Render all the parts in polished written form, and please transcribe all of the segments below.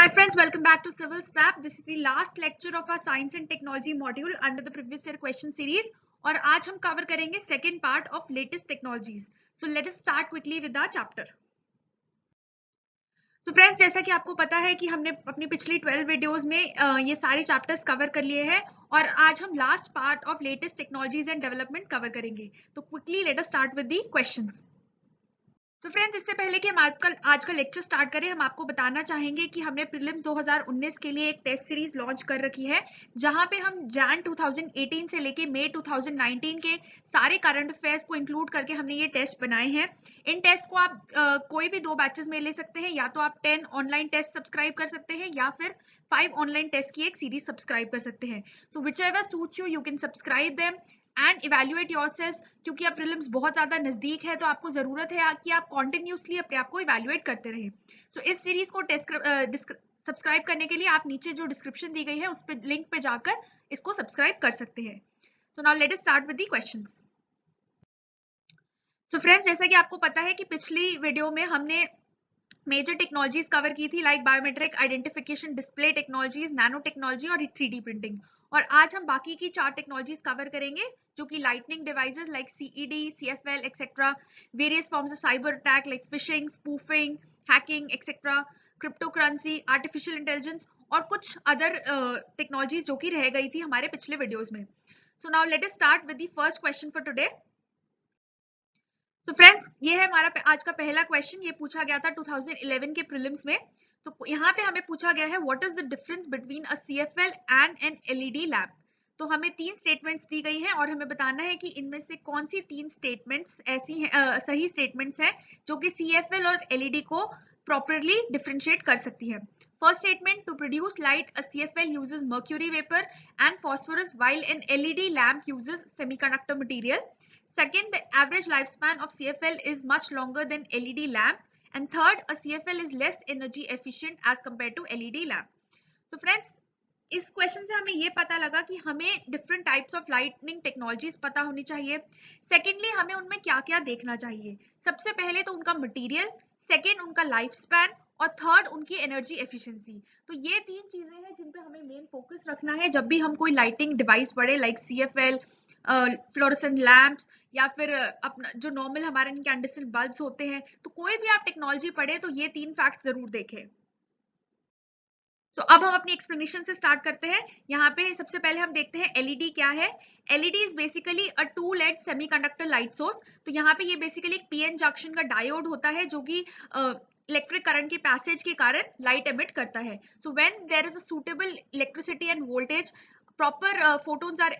Hi friends, welcome back to Civil Snap. This is the last lecture of our Science and Technology module under the previous year question series. और आज हम cover करेंगे second part of latest technologies. So let us start quickly with the chapter. So friends, जैसा कि आपको पता है कि हमने अपनी पिछली 12 वीडियोस में ये सारे चैप्टर्स कवर कर लिए हैं और आज हम last part of latest technologies and development cover करेंगे. तो quickly let us start with the questions. तो फ्रेंड्स, इससे पहले कि हम आज का लेक्चर स्टार्ट करें, हम आपको बताना चाहेंगे कि हमने प्रीलिम्स 2019 के लिए एक टेस्ट सीरीज लॉन्च कर रखी है, जहां पे हम जैन 2018 से लेके मई 2019 के सारे करंट अफेयर्स को इंक्लूड करके हमने ये टेस्ट बनाए हैं. इन टेस्ट को आप कोई भी 2 बैचेस में ले सकते हैं, या तो आप 10 ऑनलाइन टेस्ट सब्सक्राइब कर सकते हैं या फिर 5 ऑनलाइन टेस्ट की एक सीरीज सब्सक्राइब कर सकते हैं. So whichever suits you can subscribe them and evaluate yourself. क्योंकि अब प्रीलिम्स बहुत ज्यादा नजदीक है, तो आपको जरूरत है कि आप कॉन्टिन्यूसली अपने आप को इवेल्युएट करते रहें. सो इस सीरीज को सब्सक्राइब करने के लिए आप नीचे जो डिस्क्रिप्शन दी गई है उस पे लिंक पे जाकर इसको सब्सक्राइब कर सकते हैं. So now let us start with the questions. So friends, जैसा कि आपको पता है कि पिछली वीडियो में हमने मेजर टेक्नोलॉजीज कवर की थी, like biometric identification, display technologies, nano technology और 3D प्रिंटिंग. और आज हम बाकी की 4 टेक्नोलॉजीज कवर करेंगे, जो कि lightning devices like CED, CFL etcetera, various forms of cyber attack like fishing, spoofing, hacking etcetera, crypto currency, artificial intelligence और कुछ अदर टेक्नोलॉजीज जो कि रह गई थी हमारे पिछले वीडियोस में. सो now let us start with the first question for today. So friends, ये है हमारा आज का पहला क्वेश्चन. ये पूछा गया था 2011 के प्रीलिम्स में. तो यहाँ पे हमें पूछा गया है what is the difference between a CFL and an LED lamp. तो हमें 3 स्टेटमेंट्स दी गई हैं और हमें बताना है कि इनमें से कौन सी 3 स्टेटमेंट्स ऐसी हैं, सही स्टेटमेंट्स हैं जो कि CFL और LED को प्रॉपरली डिफरेंशिएट कर सकती है. First statement, to produce light, a CFL uses mercury vapor and phosphorus, while an LED lamp uses semiconductor material. Second, the average lifespan of CFL is much longer than LED lamp. And third, a CFL is less energy efficient as compared to LED lamp. So friends, इस question से हमें ये पता लगा कि हमें different types of lightning technologies पता होनी चाहिए. सेकेंडली, हमें उनमें क्या क्या देखना चाहिए. सबसे पहले तो उनका मटेरियल, सेकेंड उनका लाइफ स्पैन और थर्ड उनकी एनर्जी एफिशिएंसी. तो ये 3 चीजें हैं जिन पे हमें मेन फोकस रखना है जब भी हम कोई लाइटिंग डिवाइस पढ़े, लाइक CFL, फ्लोरोसेंट लैंप्स या फिर अपना जो नॉर्मल हमारे इनकैंडेसेंट बल्ब्स होते हैं. तो कोई भी आप टेक्नोलॉजी पढ़े तो ये 3 फैक्ट जरूर देखें. सो अब हम अपनी एक्सप्लेनेशन से स्टार्ट करते हैं. यहाँ पे सबसे पहले हम देखते हैं LED क्या है. LED is basically a 2 LED semiconductor light source. तो यहाँ पे ये बेसिकली एक PN जंक्शन का डायोड होता है जो कि इलेक्ट्रिक करंट के पैसेज के कारण लाइट एमिट करता है. So when there is a suitable electricity and voltage, proper photons are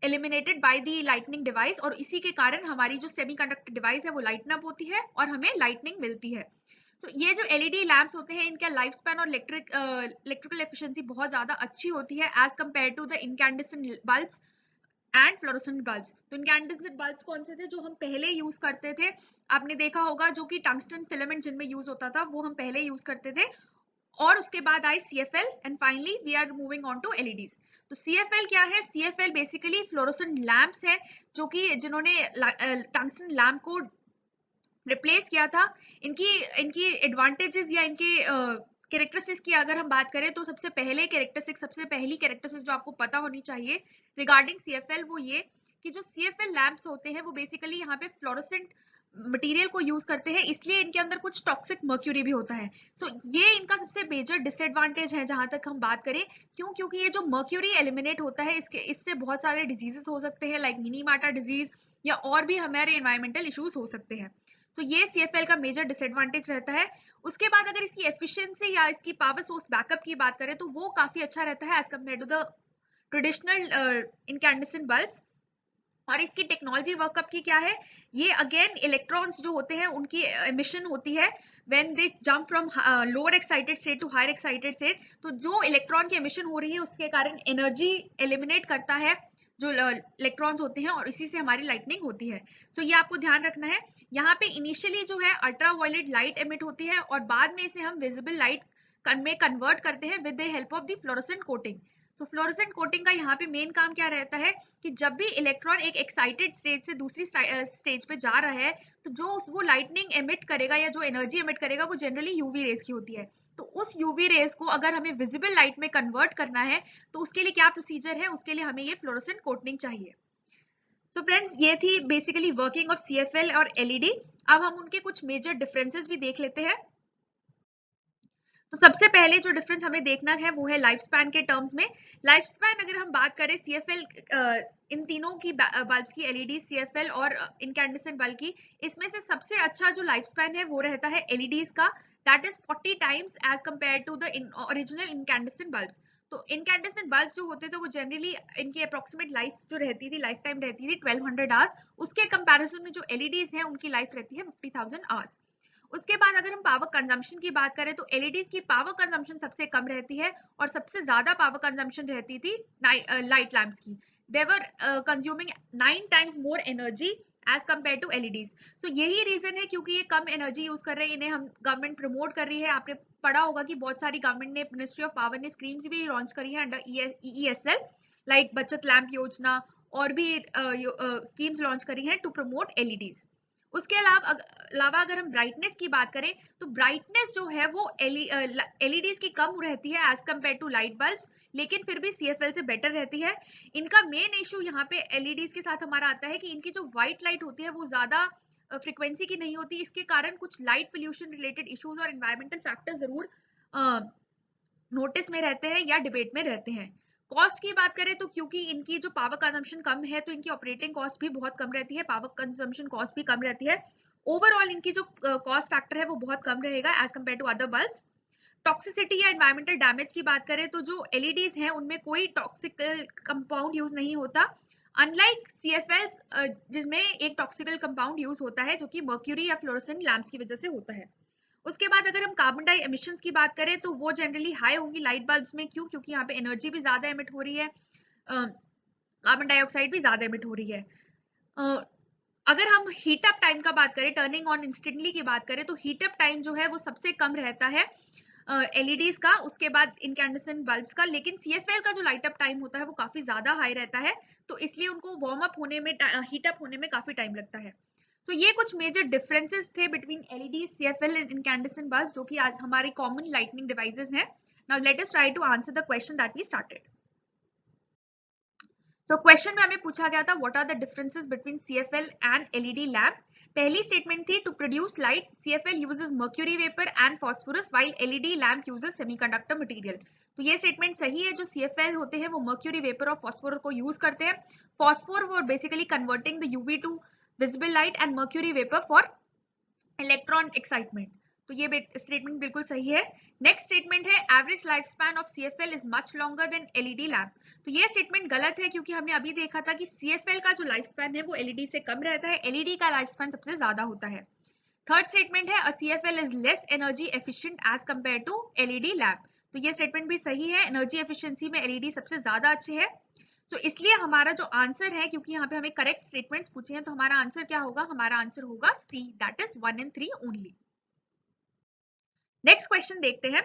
eliminated by the lightning device, और इसी के कारण हमारी जो सेमीकंडक्टर डिवाइस है वो लाइटन अप होती है और हमें लाइटनिंग मिलती है. So, ये जो LED लैंप्स होते हैं, इनका लाइफ स्पैन और इलेक्ट्रिकल एफिशिएंसी बहुत ज्यादा अच्छी होती है as compare to the incandescent bulbs and fluorescent bulbs. तो इनकैंडेसेंट बल्ब्स कौन से थे जो हम पहले यूज करते थे, आपने देखा होगा, जो कि टंगस्टन फिलामेंट जिनमें यूज होता था वो हम पहले यूज करते थे. और उसके बाद आई CFL and finally we are moving on to LEDs. तो CFL क्या है? CFL बेसिकली फ्लोरोसेंट लैंप्स है जो कि जिन्होंने टंगस्टन लैंप को रिप्लेस किया था. इनकी एडवांटेजेस या इनके कैरेक्टरिस्टिक्स की अगर हम बात करें तो सबसे पहली कैरेक्टरिस्टिक्स जो आपको पता होनी चाहिए रिगार्डिंग CFL वो ये कि जो CFL लैंप्स होते हैं वो बेसिकली यहाँ पे फ्लोरोसेंट मटेरियल को यूज करते हैं, इसलिए इनके अंदर कुछ टॉक्सिक मर्क्यूरी भी होता है. सो ये इनका सबसे मेजर डिसएडवांटेज है जहां तक हम बात करें. क्योंकि ये जो मर्क्यूरी एलिमिनेट होता है इससे बहुत सारे डिजीजेस हो सकते हैं, लाइक मिनीमाटा डिजीज, या और भी हमारे एनवायरमेंटल इश्यूज हो सकते हैं. तो ये CFL का मेजर डिसएडवांटेज रहता है. उसके बाद अगर इसकी एफिशिएंसी या इसकी पावर सोर्स बैकअप की बात करें तो वो काफी अच्छा रहता है as compare to the traditional incandescent bulbs. और इसकी टेक्नोलॉजी वर्कअप की क्या है, ये अगेन इलेक्ट्रॉन्स जो होते हैं उनकी एमिशन होती है when they jump from lower excited state to higher excited state. तो जो इलेक्ट्रॉन की एमिशन हो रही है उसके कारण एनर्जी एलिमिनेट करता है जो इलेक्ट्रॉन्स होते हैं, और इसी से हमारी लाइटनिंग होती है. सो ये आपको ध्यान रखना है. यहाँ पे इनिशियली जो है अल्ट्रावायलेट लाइट एमिट होती है और बाद में इसे हम विजिबल लाइट में कन्वर्ट करते हैं with the help of the fluorescent coating. तो फ्लोरोसेंट कोटिंग का यहाँ पे मेन काम क्या रहता है कि जब भी इलेक्ट्रॉन एक एक्साइटेड स्टेज से दूसरी स्टेज पे जा रहा है तो जो वो लाइटनिंग एमिट करेगा या जो एनर्जी एमिट करेगा वो जनरली UV रेज की होती है. तो उस यूवी रेज को अगर हमें विजिबल लाइट में कन्वर्ट करना है तो उसके लिए क्या प्रोसीजर है, उसके लिए हमें ये फ्लोरोसेंट कोटिंग चाहिए। सो फ्रेंड्स, ये थी बेसिकली वर्किंग ऑफ सीएफएल और एलईडी। अब हम उनके कुछ मेजर डिफरेंसेस भी देख लेते हैं। तो सबसे पहले जो डिफरेंस हमें देखना है वो है लाइफ स्पैन के टर्म्स में। लाइफ स्पैन अगर हम बात करें सीएफएल, इन तीनों की बल्ब्स की, एलईडी, सीएफएल और इनकैंडेसेंट बल्ब की, इसमें से सबसे अच्छा जो लाइफ स्पैन है वो रहता है एलईडीज का, that is 40 times as compare to the original incandescent bulbs. तो इनकैंडेसेंट बल्ब जो होते थे वो जनरली इनकी अप्रोक्सीमेट लाइफ जो रहती थी, लाइफ टाइम रहती थी 1200 आवर्स। उसके कंपैरिजन में जो एलईडीज हैं उनकी लाइफ रहती है 50,000 आवर्स। उसके बाद अगर हम पावर कंजम्पशन की बात करें तो एलईडीज की पावर कंजम्पशन सबसे कम रहती है और सबसे ज्यादा पावर कंजम्पशन रहती थी लाइट लैंप्स की। They were consuming 9 times more energy as compare to LEDs. So यही रीजन है क्योंकि ये कम एनर्जी यूज कर रहे हैं, इन्हें हम गवर्नमेंट प्रमोट कर रही है। आपने पढ़ा होगा कि बहुत सारी गवर्नमेंट ने, मिनिस्ट्री ऑफ पावर ने स्कीम्स भी लॉन्च करी है अंडर ईईएसएल, लाइक बचत लैंप योजना, और भी स्कीम्स लॉन्च करी हैं टू प्रमोट एलईडीज। उसके अलावा अगर हम ब्राइटनेस की बात करें तो ब्राइटनेस जो है वो एलईडीज की कम रहती है as compare to light bulbs, लेकिन फिर भी सीएफएल से बेटर रहती है। इनका मेन इशू यहाँ पे एलईडीज के साथ हमारा आता है कि इनकी जो व्हाइट लाइट होती है वो ज्यादा फ्रीक्वेंसी की नहीं होती। इसके कारण कुछ लाइट पोल्यूशन रिलेटेड इश्यूज और एनवायरमेंटल फैक्टर्स जरूर नोटिस में रहते हैं या डिबेट में रहते हैं। कॉस्ट की बात करें तो क्योंकि इनकी जो पावर कंजम्पशन कम है तो इनकी ऑपरेटिंग कॉस्ट भी बहुत कम रहती है, पावर कंजम्पशन कॉस्ट भी कम रहती है। ओवरऑल इनकी जो कॉस्ट फैक्टर है वो बहुत कम रहेगा as compare to other bulbs. Toxicity या एनवायरमेंटल डैमेज की बात करें तो जो एलईडीज हैं उनमें कोई टॉक्सिकल कंपाउंड यूज नहीं होता, अनलाइक सीएफएल्स जिसमें एक टॉक्सिकल कंपाउंड यूज होता है जो कि मर्क्यूरी या फ्लोरोसेंट लैंप्स की वजह से होता है। उसके बाद अगर हम कार्बन डाई एमिशंस की बात करें तो वो जनरली हाई होंगी लाइट बल्ब्स में। क्यों? क्योंकि यहाँ पे एनर्जी भी ज्यादा एमिट हो रही है, कार्बन डाइऑक्साइड भी ज्यादा एमिट हो रही है। अगर हम हीट अप टाइम का बात करें, टर्निंग ऑन इंस्टेंटली की बात करें, तो हीट अप टाइम जो है वो सबसे कम रहता है एलईडीज का, उसके बाद इनकैंडेसेंट बल्ब्स का। लेकिन सीएफएल का जो लाइट अप टाइम होता है वो काफी ज्यादा हाई रहता है, तो इसलिए उनको वार्म अप होने में, हीट अप होने में काफी टाइम लगता है। सो ये कुछ मेजर डिफरेंसेस थे between LED, CFL and incandescent bulb, जो कि आज हमारे कॉमन लाइटनिंग डिवाइसेस हैं। Now let us try to answer the question that we started. So question में हमें पूछा गया था what are the differences between CFL and LED lamp. पहली स्टेटमेंट थी to produce light CFL uses mercury vapour and phosphorus while LED lamp uses semiconductor material. तो ये statement सही है। जो सीएफएल होते हैं वो मर्क्यूरी वेपर और फास्फोरस को यूज करते हैं। फास्फोर वो basically converting the UV to visible light and mercury vapour for electron excitement. तो ये स्टेटमेंट बिल्कुल सही है। नेक्स्ट स्टेटमेंट है average life span of CFL is much longer than LED lamp. तो ये स्टेटमेंट गलत है क्योंकि हमने अभी देखा था कि सीएफएल का जो लाइफ स्पैन है वो एलईडी से कम रहता है, एलईडी का लाइफ स्पैन सबसे ज्यादा होता है। थर्ड स्टेटमेंट है a CFL is less energy efficient as compare to LED lamp. तो ये स्टेटमेंट भी सही है, एनर्जी एफिशिएंसी में एलईडी सबसे ज्यादा अच्छे है। तो इसलिए हमारा जो आंसर है, क्योंकि यहाँ पे हमें करेक्ट स्टेटमेंट्स पूछे हैं, तो हमारा आंसर क्या होगा? हमारा आंसर होगा C, that is 1 and 3 only. Next question देखते हैं।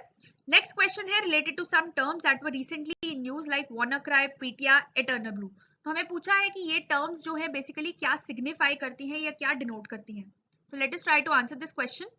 नेक्स्ट क्वेश्चन है related to some terms that were recently in news like WannaCry, PITIA, eternal blue. तो हमें पूछा है कि ये टर्म्स जो है बेसिकली क्या सिग्निफाई करती हैं या क्या डिनोट करती हैं। So let us try to answer this question.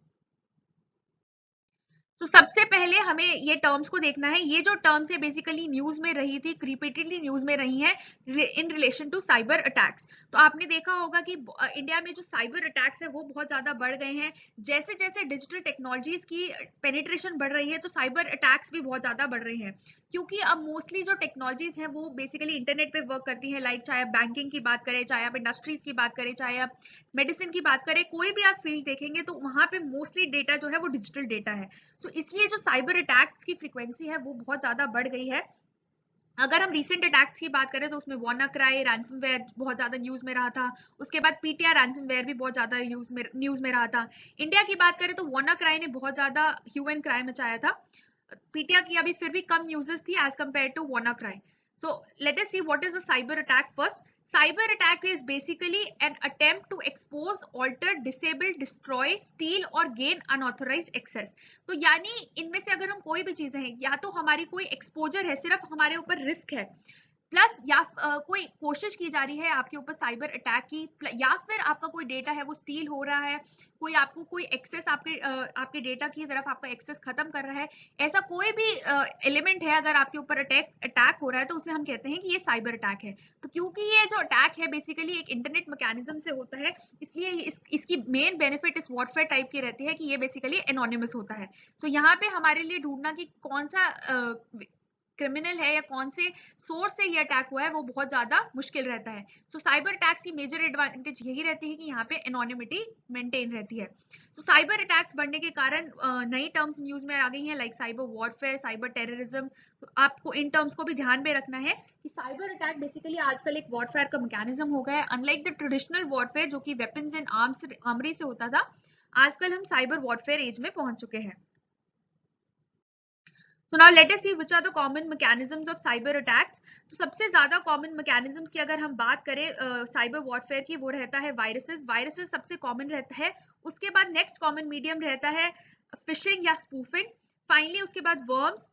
तो सबसे पहले हमें ये टर्म्स को देखना है। ये जो टर्म्स है बेसिकली न्यूज में रही थी, रिपीटेडली न्यूज में रही है in relation to cyber attacks. तो आपने देखा होगा कि इंडिया में जो साइबर अटैक्स है वो बहुत ज्यादा बढ़ गए हैं। जैसे जैसे डिजिटल टेक्नोलॉजीज की पेनिट्रेशन बढ़ रही है तो साइबर अटैक्स भी बहुत ज्यादा बढ़ रहे हैं, क्योंकि अब मोस्टली जो टेक्नोलॉजीज हैं वो बेसिकली इंटरनेट पे वर्क करती है। लाइक चाहे आप बैंकिंग की बात करें, चाहे आप इंडस्ट्रीज की बात करें, चाहे आप मेडिसिन की बात करें, कोई भी आप फील्ड देखेंगे तो वहां पे मोस्टली डेटा जो है वो डिजिटल डेटा है। सो इसलिए जो साइबर अटैक्स की फ्रीक्वेंसी है वो बहुत ज्यादा बढ़ गई है। अगर हम रिसेंट अटैक्स की बात करें तो उसमें WannaCry, रैंसमवेयर बहुत ज्यादा न्यूज में रहा था। उसके बाद PITIA रैंसमवेयर भी बहुत ज्यादा न्यूज में रहा था। इंडिया की बात करें तो WannaCry ने बहुत ज्यादा ह्यू एंड क्राई मचाया था। PITIA की अभी फिर भी कम न्यूज़ेस थी as compare to WannaCry. So let us see what is a cyber attack first. Cyber attack is basically an attempt to expose, alter, disable, destroy, steal or gain unauthorized access. तो यानी इनमें से अगर हम कोई भी चीजें हैं, या तो हमारी कोई एक्सपोजर है, सिर्फ हमारे ऊपर रिस्क है, प्लस या कोई कोशिश की जा रही है आपके ऊपर साइबर अटैक की, या फिर आपका कोई डेटा है वो स्टील हो रहा है, कोई आपको कोई एक्सेस आपके डेटा की तरफ आपका एक्सेस खत्म कर रहा है, ऐसा कोई भी एलिमेंट है अगर आपके ऊपर अटैक हो रहा है तो उसे हम कहते हैं कि ये साइबर अटैक है। तो क्योंकि ये जो अटैक है बेसिकली एक इंटरनेट मैकेनिज्म से होता है, इसलिए इसकी मेन बेनिफिट इस वॉरफेयर टाइप की रहती है कि ये बेसिकली एनोनिमस होता है। सो यहाँ पे हमारे लिए ढूंढना कि कौन सा क्रिमिनल है या कौन से सोर्स से ये अटैक हुआ है वो बहुत ज्यादा मुश्किल रहता है। सो साइबर अटैक्स की मेजर एडवांटेज यही रहती है कि यहाँ पे एनोनिमिटी मेंटेन रहती है। सो साइबर अटैक्स बढ़ने के कारण नई टर्म्स न्यूज में आ गई हैं like cyber warfare, cyber terrorism. तो आपको इन टर्म्स को भी ध्यान में रखना है कि साइबर अटैक बेसिकली आजकल एक वॉरफेयर का मैकेनिज्म हो गया है। अनलाइक द ट्रेडिशनल वॉरफेयर जो कि वेपन्स एंड आर्मरी से होता था, आजकल हम साइबर वॉरफेयर एज में पहुंच चुके हैं। So now let us see which are the common mechanisms of cyber attacks. तो सबसे ज्यादा कॉमन मैकेनिज्म्स की अगर हम बात करें साइबर वॉरफेयर की, वो रहता है वायरसेस। वायरसेस सबसे कॉमन रहता है। उसके बाद नेक्स्ट कॉमन मीडियम रहता है फिशिंग या स्पूफिंग। फाइनली उसके बाद वर्म्स,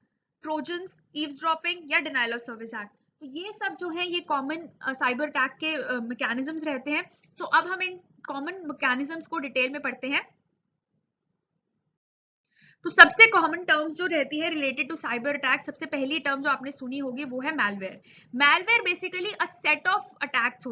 ट्रोजन्स, ईव्सड्रॉपिंग या डिनायल ऑफ सर्विस एक्ट। तो ये सब जो है ये कॉमन साइबर अटैक के मैकेनिज्म्स रहते हैं। सो अब हम इन कॉमन मैकेनिज्म्स को डिटेल में पढ़ते हैं। तो सबसे कॉमन टर्म्स जो रहती है रिलेटेड टू साइबर अटैक, सबसे पहली टर्म जो आपने सुनी होगी वो है malware. Malware basically a set of attacks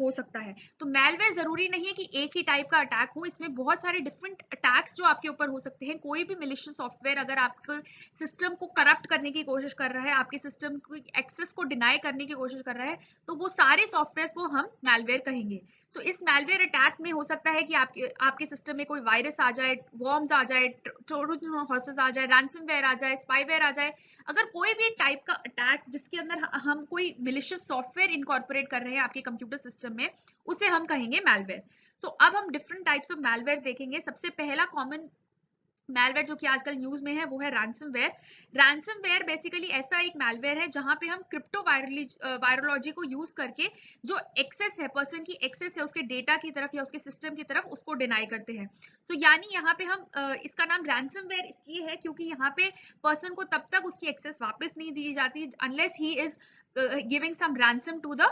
हो सकता है। तो मैलवेयर जरूरी नहीं है कि एक ही टाइप का अटैक हो, इसमें बहुत सारे डिफरेंट अटैक्स जो आपके ऊपर हो सकते हैं। कोई भी मिलिशियस सॉफ्टवेयर अगर आपके सिस्टम को करप्ट करने की कोशिश कर रहा है, आपके सिस्टम को एक्सेस को डिनाई करने की कोशिश कर रहा है, तो वो सारे सॉफ्टवेयर को हम मैलवेयर कहेंगे। सो इस मैलवेयर अटैक में हो सकता है कि आपके सिस्टम में कोई वायरस आ जाए, वॉर्म्स आ जाए, ट्रोजन हॉर्सेस आ जाए, रैंसमवेयर आ जाए, स्पाईवेयर आ जाए। अगर कोई भी टाइप का अटैक जिसके अंदर हम कोई मिलिशियस सॉफ्टवेयर इनकॉर्पोरेट कर रहे हैं आपके कंप्यूटर सिस्टम में, उसे हम कहेंगे मैलवेयर। सो अब हम डिफरेंट टाइप्स ऑफ मैलवेयर देखेंगे। सबसे पहला कॉमन मैलवेयर जो कि आजकल न्यूज में है वो है रैंसमवेयर। रैंसमवेयर बेसिकली ऐसा एक मैलवेयर है जहां पे हम क्रिप्टो वायरोलॉजी को यूज करके जो एक्सेस है, पर्सन की एक्सेस है उसके डेटा की तरफ या उसके सिस्टम की तरफ, उसको डिनाई करते हैं। सो यानी यहाँ पे हम इसका नाम रैंसमवेयर इसलिए है क्योंकि यहाँ पे पर्सन को तब तक उसकी एक्सेस वापस नहीं दी जाती unless he is giving some ransom to the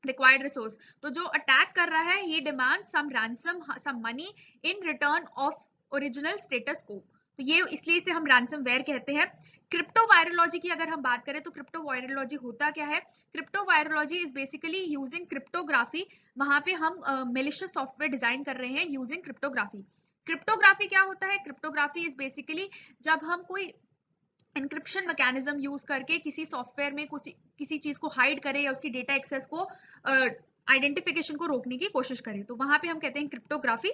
required resource. तो जो अटैक कर रहा है ये demand some ransom, some money in return of original status को। तो ये इसलिए इसे हम रैंसमवेयर कहते हैं। क्रिप्टो वायरोलॉजी की अगर हम बात करें तो क्रिप्टो वायरोलॉजी होता क्या है? Crypto virology is basically using cryptography. वहां पे हम मेलिशियस सॉफ्टवेयर डिजाइन कर रहे हैं यूजिंग क्रिप्टोग्राफी। क्रिप्टोग्राफी क्या होता है? क्रिप्टोग्राफी इज बेसिकली जब हम कोई एन्क्रिप्शन मैकेनिज्म यूज करके किसी सॉफ्टवेयर में किसी चीज को हाइड करें या उसकी डेटा एक्सेस को आइडेंटिफिकेशन को रोकने की कोशिश करें, तो वहां पे हम कहते हैं क्रिप्टोग्राफी।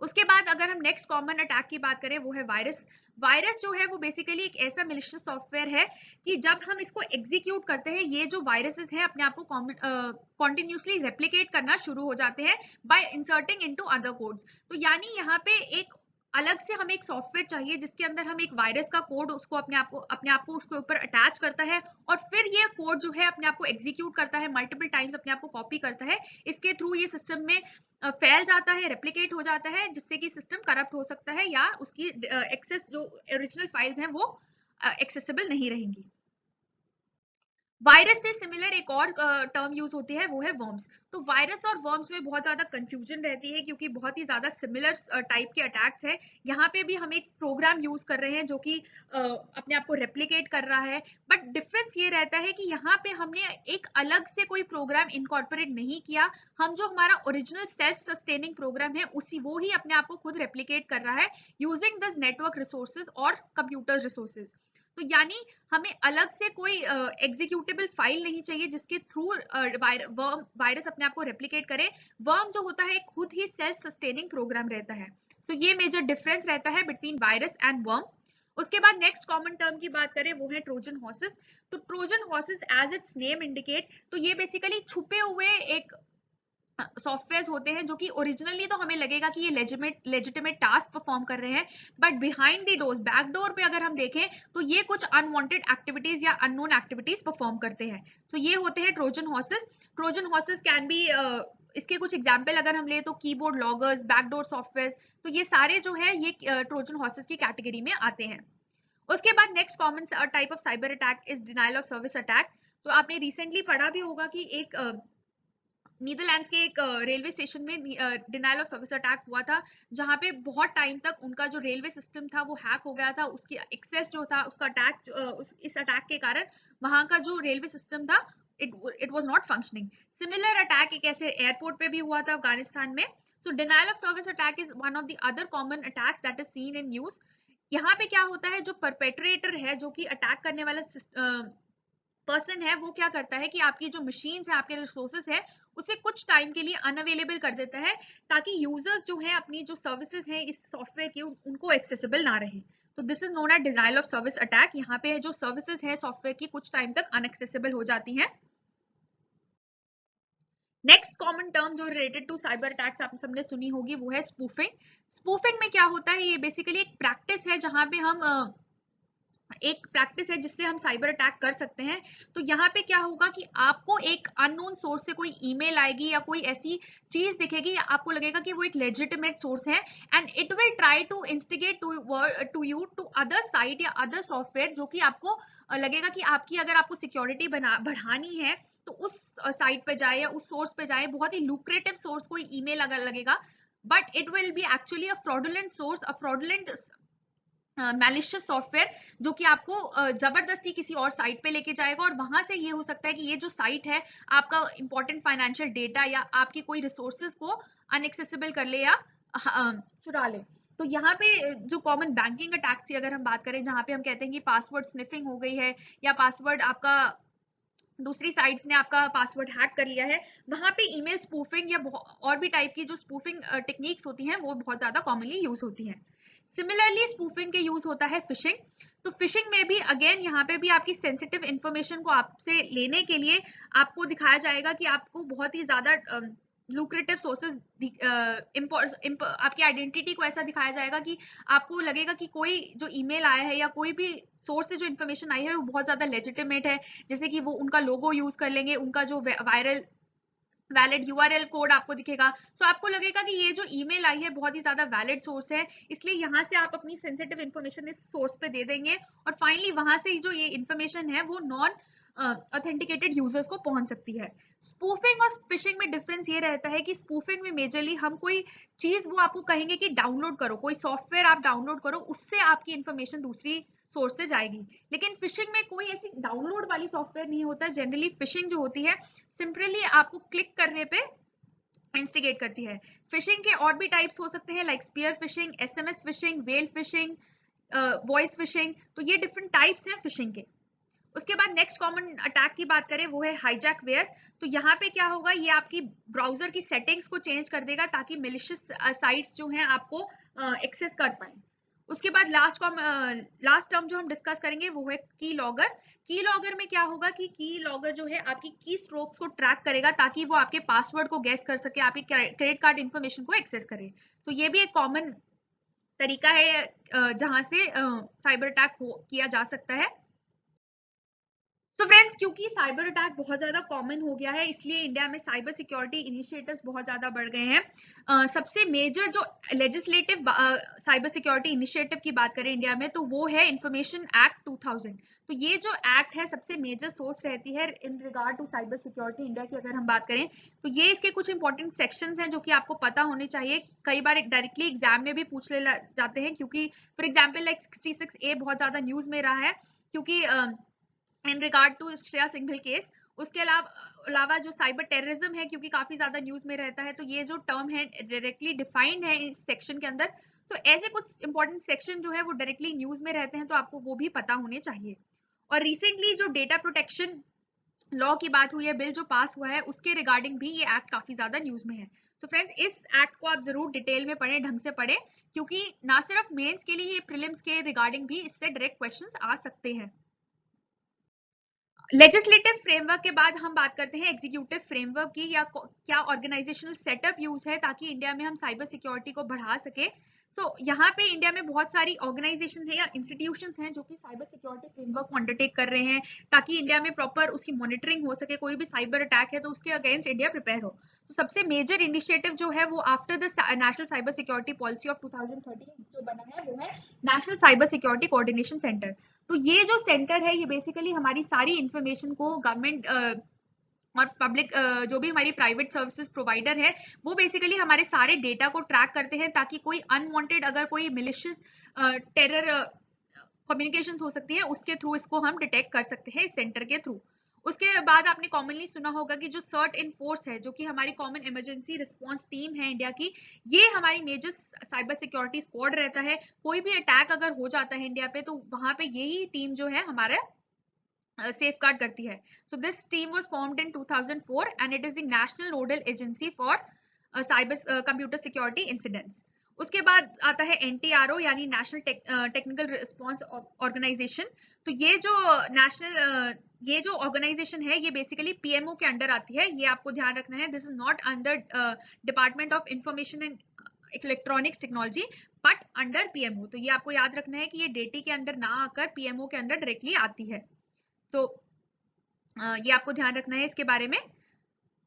उसके बाद अगर हम नेक्स्ट कॉमन अटैक की बात करें वो है वायरस। वायरस जो है वो बेसिकली एक ऐसा मिलिशियस सॉफ्टवेयर है कि जब हम इसको एग्जीक्यूट करते हैं, ये जो वायरसेस हैं अपने आप को कॉन्टिन्यूसली रेप्लिकेट करना शुरू हो जाते हैं bye inserting into other codes. तो यानी यहाँ पे एक अलग से हमें एक सॉफ्टवेयर चाहिए जिसके अंदर हम एक वायरस का कोड उसको अपने आप को उसके ऊपर अटैच करता है और फिर ये कोड जो है अपने आप को एग्जीक्यूट करता है, मल्टीपल टाइम्स अपने आप को कॉपी करता है। इसके थ्रू ये सिस्टम में फैल जाता है, रेप्लिकेट हो जाता है, जिससे कि सिस्टम करप्ट हो सकता है या उसकी एक्सेस जो ओरिजिनल फाइल्स हैं वो एक्सेसिबल नहीं रहेंगी। वायरस से सिमिलर एक और टर्म यूज होती है वो है वर्म्स। तो वायरस और वर्म्स में बहुत ज्यादा कंफ्यूजन रहती है क्योंकि बहुत ही ज्यादा सिमिलर टाइप के अटैक्स हैं। यहाँ पे भी हम एक प्रोग्राम यूज कर रहे हैं जो कि अपने आप को रेप्लिकेट कर रहा है, बट डिफरेंस ये रहता है कि यहाँ पे हमने एक अलग से कोई प्रोग्राम इनकॉर्पोरेट नहीं किया। हम जो हमारा ओरिजिनल सेल्फ सस्टेनिंग प्रोग्राम है उसी वो ही अपने आप को खुद रेप्लिकेट कर रहा है यूजिंग दिस नेटवर्क रिसोर्सेज और कंप्यूटर रिसोर्सेज। तो यानी हमें अलग से कोई एग्जीक्यूटेबल फाइल नहीं चाहिए जिसके थ्रू वायरस अपने आप को रेप्लिकेट करे। वर्म जो होता है खुद ही सेल्फ सस्टेनिंग प्रोग्राम रहता है। सो ये मेजर डिफरेंस रहता है बिटवीन वायरस एंड वर्म। उसके बाद नेक्स्ट कॉमन टर्म की बात करें वो है ट्रोजन हॉर्सेस। तो Trojan horses as its name indicate, तो ये बेसिकली छुपे हुए एक सॉफ्टवेयर होते हैं जो कि ओरिजिनली तो हमें लगेगा कि ये लेजिटिमेट टास्क परफॉर्म कर रहे हैं, but behind the doors, backdoor पे अगर हम देखें तो ये कुछ अनवांटेड एक्टिविटीज या अननोन एक्टिविटीज परफॉर्म करते हैं। सो ये होते हैं Trojan horses. Trojan horses can be, इसके कुछ एग्जाम्पल अगर हम ले तो कीबोर्ड लॉगर्स, बैकडोर सॉफ्टवेयर, तो ये सारे जो है ये ट्रोजन हॉर्सेस की कैटेगरी में आते हैं। उसके बाद next common type of cyber attack is denial of service attack. तो आपने रिसेंटली पढ़ा भी होगा कि एक नीदरलैंड्स के एक रेलवे स्टेशन में डिनायल ऑफ सर्विस अटैक हुआ था, जहां पे बहुत टाइम तक उनका जो रेलवे सिस्टम था वो हैक हो गया था, उसकी एक्सेस जो था उसका अटैक इस अटैक के कारण वहां का जो रेलवे सिस्टम था it was not functioning. Similar attack एक ऐसे एयरपोर्ट पे भी हुआ था अफगानिस्तान में। So denial of service attack is one of the other common attacks that is seen in news. यहाँ पे क्या होता है, जो परपेट्रेटर है, जो कि अटैक करने वाला पर्सन है, वो क्या करता है कि आपकी जो मशीन्स है, आपके रिसोर्सेज है, उसे कुछ टाइम के लिए अनअवेलेबल कर देता है, ताकि यूजर्स जो है अपनी जो सर्विसेज हैं इस सॉफ्टवेयर की उनको एक्सेसिबल ना रहे। तो this is known as denial of service attack. यहाँ पे जो सर्विसेज है सॉफ्टवेयर की कुछ टाइम तक अनएक्सेसिबल हो जाती हैं। नेक्स्ट कॉमन टर्म जो रिलेटेड टू साइबर अटैक्स आप सबने सुनी होगी वो है स्पूफिंग। स्पूफिंग में क्या होता है, ये बेसिकली एक प्रैक्टिस है जहां पे हम एक प्रैक्टिस है जिससे हम साइबर अटैक कर सकते हैं। तो यहाँ पे क्या होगा कि आपको एक अननोन सोर्स से कोई ईमेल आएगी या कोई ऐसी चीज दिखेगी, आपको लगेगा कि वो एक लेजिटिमेट सोर्स है, and it will try to instigate to you to other site या अदर सॉफ्टवेयर, जो कि आपको लगेगा कि आपकी अगर आपको सिक्योरिटी बढ़ानी है तो उस साइट पे जाए या उस सोर्स पे जाए। बहुत ही लुक्रेटिव सोर्स कोई ईमेल अगर लगेगा, but it will be actually a fraudulent source, a fraudulent malicious software, जो कि आपको जबरदस्ती किसी और साइट पे लेके जाएगा, और वहां से ये हो सकता है कि ये जो साइट है आपका इंपॉर्टेंट फाइनेंशियल डेटा या आपकी कोई रिसोर्सेज को अनएक्सेसिबल कर ले या चुरा ले। तो यहाँ पे जो कॉमन बैंकिंग अटैक की अगर हम बात करें, जहाँ पे हम कहते हैं कि पासवर्ड स्निफिंग हो गई है या पासवर्ड आपका दूसरी साइट्स ने आपका पासवर्ड हैक कर लिया है, वहां पे ईमेल स्पूफिंग या और भी टाइप की जो स्पूफिंग टेक्निक्स होती हैं वो बहुत ज्यादा कॉमनली यूज होती हैं। सिमिलरली स्पूफिंग के यूज होता है फिशिंग। तो फिशिंग में भी अगेन यहाँ पे भी आपकी सेंसिटिव इंफॉर्मेशन को आपसे लेने के लिए आपको दिखाया जाएगा कि आपको बहुत ही ज्यादा लुक्रेटिव सोर्सेज, आपकी आइडेंटिटी को ऐसा दिखाया जाएगा कि आपको लगेगा कि कोई जो ईमेल आया है या कोई भी सोर्स से जो इन्फॉर्मेशन आई है वो बहुत ज्यादा लेजिटिमेट है, जैसे कि वो उनका लोगो यूज कर लेंगे, उनका जो वायरल वैलिड यूआरएल कोड आपको दिखेगा। सो आपको लगेगा कि ये जो ईमेल आई है बहुत ही ज्यादा वैलिड सोर्स है, इसलिए यहाँ से आप अपनी सेंसिटिव इन्फॉर्मेशन इस सोर्स पे दे देंगे, और फाइनली वहां से जो ये इन्फॉर्मेशन है वो नॉन ऑथेंटिकेटेड यूजर्स को पहुंच सकती है। स्पूफिंग और फिशिंग में डिफरेंस ये रहता है कि स्पूफिंग में मेजरली हम कोई चीज वो आपको कहेंगे कि डाउनलोड करो, कोई सॉफ्टवेयर आप डाउनलोड करो, उससे आपकी इन्फॉर्मेशन दूसरी सोर्स से जाएगी। लेकिन फिशिंग में कोई ऐसी डाउनलोड वाली सॉफ्टवेयर नहीं होता। जनरली फिशिंग जो होती है सिंपली आपको क्लिक करने पे इंस्टिगेट करती है। फिशिंग के और भी टाइप्स हो सकते हैं, like spear phishing, SMS phishing, whale phishing, voice phishing. तो ये डिफरेंट टाइप्स हैं फिशिंग के। उसके बाद नेक्स्ट कॉमन अटैक की बात करें वो है हाईजैक वेयर। तो यहाँ पे क्या होगा, ये आपकी ब्राउजर की सेटिंग्स को चेंज कर देगा ताकि मेलिशियस साइट्स जो हैं आपको एक्सेस कर पाए। उसके बाद लास्ट टर्म जो हम डिस्कस करेंगे वो है की लॉगर। की लॉगर में क्या होगा कि की लॉगर जो है आपकी की स्ट्रोक्स को ट्रैक करेगा ताकि वो आपके पासवर्ड को गैस कर सके, आपके क्रेडिट कार्ड इन्फॉर्मेशन को एक्सेस करे। तो ये भी एक कॉमन तरीका है जहां से साइबर अटैक किया जा सकता है। सो फ्रेंड्स, क्योंकि साइबर अटैक बहुत ज्यादा कॉमन हो गया है, इसलिए इंडिया में साइबर सिक्योरिटी इनिशिएटिव्स बहुत ज्यादा बढ़ गए हैं। सबसे मेजर जो लेजिस्लेटिव साइबर सिक्योरिटी इनिशिएटिव की बात करें इंडिया में, तो वो है इंफॉर्मेशन एक्ट 2000। तो ये जो एक्ट है सबसे मेजर सोर्स रहती है in regard to cyber security India की अगर हम बात करें। तो ये इसके कुछ इंपॉर्टेंट सेक्शंस हैं जो कि आपको पता होने चाहिए। कई बार डायरेक्टली एग्जाम में भी पूछ ले जाते हैं, क्योंकि फॉर एग्जाम्पल लाइक 66A बहुत ज्यादा न्यूज में रहा है, क्योंकि in regard to Shreya Singhal case. उसके अलावा जो साइबर टेररिज्म है, क्योंकि काफी ज्यादा न्यूज में रहता है, तो ये जो टर्म है डायरेक्टली डिफाइंड है इस सेक्शन के अंदर। तो ऐसे कुछ इंपॉर्टेंट सेक्शन जो है वो डायरेक्टली न्यूज में रहते हैं, तो आपको वो भी पता होने चाहिए। और रिसेंटली जो डेटा प्रोटेक्शन लॉ की बात हुई है, बिल जो पास हुआ है, उसके रिगार्डिंग भी ये एक्ट काफी ज्यादा न्यूज में है। तो फ्रेंड्स, इस एक्ट को आप जरूर डिटेल में पढ़ें, ढंग से पढ़ें, क्योंकि ना सिर्फ मेंस के लिए, ये प्रीलिम्स के रिगार्डिंग भी इससे डायरेक्ट क्वेश्चंस आ सकते हैं। लेजिस्लेटिव फ्रेमवर्क के बाद हम बात करते हैं एग्जीक्यूटिव फ्रेमवर्क की, या क्या ऑर्गेनाइजेशनल सेटअप यूज है ताकि इंडिया में हम साइबर सिक्योरिटी को बढ़ा सके। सो यहाँ पे इंडिया में बहुत सारी ऑर्गेनाइजेशन है या इंस्टीट्यूशंस हैं जो कि साइबर सिक्योरिटी फ्रेमवर्क को अंडरटेक कर रहे हैं ताकि इंडिया में प्रॉपर उसकी मॉनिटरिंग हो सके, कोई भी साइबर अटैक है तो उसके अगेंस्ट इंडिया प्रिपेयर हो। तो सबसे मेजर इनिशिएटिव जो है वो after the national cyber security policy of 2013 जो बना है वो है national cyber security coordination centre. तो ये जो सेंटर है ये बेसिकली हमारी सारी इंफॉर्मेशन को गवर्नमेंट और पब्लिक जो भी हमारी प्राइवेट सर्विसेज प्रोवाइडर है वो बेसिकली हमारे सारे डेटा को ट्रैक करते हैं ताकि कोई अनवांटेड अगर कोई मिलिशियस टेरर कम्युनिकेशंस हो सकती है उसके थ्रू इसको हम डिटेक्ट कर सकते हैं इस सेंटर के थ्रू। उसके बाद आपने कॉमनली सुना होगा कि जो सर्ट इन फोर्स है जो कि हमारी कॉमन इमरजेंसी रिस्पांस टीम है इंडिया की, ये हमारी मेजर साइबर सिक्योरिटी स्क्वाड रहता है। कोई भी अटैक अगर हो जाता है इंडिया पे तो वहां पे यही टीम जो है हमारा safeguard करती है। So this team was formed in 2004 and it is the national nodal agency for cyber computer security incidents. उसके बाद आता है NTRO यानी नेशनल टेक्निकल रिस्पांस ऑर्गेनाइजेशन। तो ये जो ये जो ऑर्गेनाइजेशन है ये बेसिकली PMO के अंडर आती है, ये आपको ध्यान रखना है। This is not under department of information and electronics technology but under PMO। तो ये आपको याद रखना है कि ये डेटी के अंदर ना आकर PMO के अंदर डायरेक्टली आती है। तो ये आपको ध्यान रखना है इसके बारे में।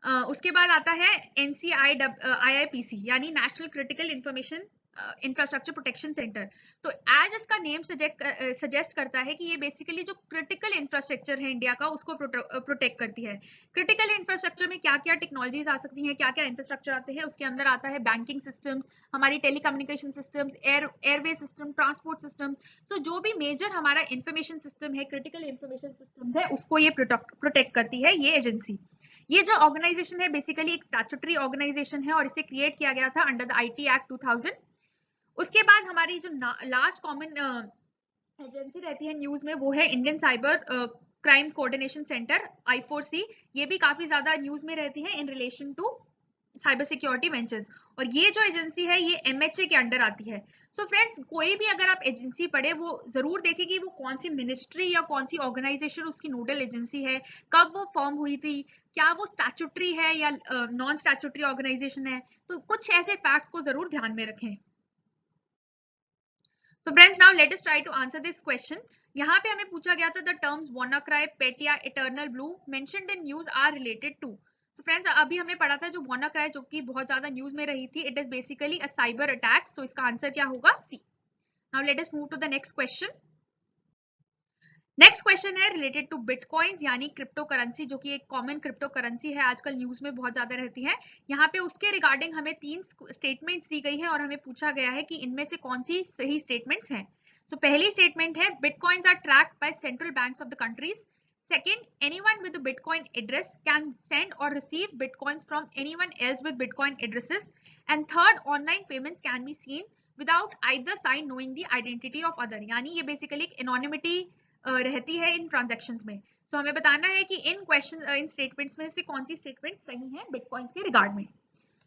उसके बाद आता है NCIIPC यानी national critical information infrastructure protection centre. तो एज इसका नेम सजेस्ट करता है कि ये बेसिकली जो क्रिटिकल इंफ्रास्ट्रक्चर है इंडिया का उसको प्रोटेक्ट करती है। क्रिटिकल इंफ्रास्ट्रक्चर में क्या क्या टेक्नोलॉजीज आ सकती हैं, क्या क्या इंफ्रास्ट्रक्चर आते हैं, उसके अंदर आता है बैंकिंग सिस्टम्स, हमारी telecommunication systems, airway system, transport system. तो जो भी मेजर हमारा इंफॉर्मेशन सिस्टम है, क्रिटिकल इंफॉर्मेशन सिस्टम्स है, उसको ये प्रोटेक्ट करती है ये एजेंसी। ये जो ऑर्गेनाइजेशन है बेसिकली एक स्टैट्यूटरी ऑर्गेनाइजेशन है और इसे क्रिएट किया गया था अंडर द IT एक्ट 2000। उसके बाद हमारी जो लास्ट कॉमन एजेंसी रहती है न्यूज में वो है Indian cyber crime coordination centre I4C। ये भी काफी ज्यादा न्यूज में रहती है in relation to cyber security ventures और ये जो एजेंसी है ये MHA के अंडर आती है। सो फ्रेंड्स कोई भी अगर आप एजेंसी पढ़े वो जरूर देखें कि वो कौन सी मिनिस्ट्री या कौन सी ऑर्गेनाइजेशन उसकी नोडल एजेंसी है, कब वो फॉर्म हुई थी, क्या वो स्टैट्यूटरी है या नॉन स्टैट्यूटरी ऑर्गेनाइजेशन है। तो कुछ ऐसे फैक्ट्स को जरूर ध्यान में रखें। So friends, now let us try to answer this question. यहाँ पे हमें पूछा गया था the terms WannaCry, PET या Eternal Blue mentioned in news are related to. So friends, अभी हमने पढ़ा था जो WannaCry जो कि बहुत ज्यादा न्यूज में रही थी, it is basically a cyber attack. So इसका आंसर क्या होगा? C. Now let us move to the next question. Next question है रिलेटेड टू बिटकॉइंस यानी क्रिप्टो करेंसी जो कि एक कॉमन क्रिप्टो करेंसी है, आजकल न्यूज में बहुत ज्यादा रहती है। यहाँ पे उसके रिगार्डिंग हमें 3 स्टेटमेंट्स दी गई है और हमें पूछा गया है कि इनमें से कौन सी सही स्टेटमेंट्स हैं। सो पहली स्टेटमेंट है bitcoins are tracked by central banks of the countries. Second, anyone with a Bitcoin address can send or receive Bitcoins from anyone else with Bitcoin addresses. And third, online payments can be seen without either side knowing the identity of other. यानी ये basically एक anonymity रहती है इन transactions में। सो हमें बताना है कि इन क्वेश्चन इन स्टेटमेंट्स में से कौन सी स्टेटमेंट सही है बिटकॉइंस के रिगार्ड में।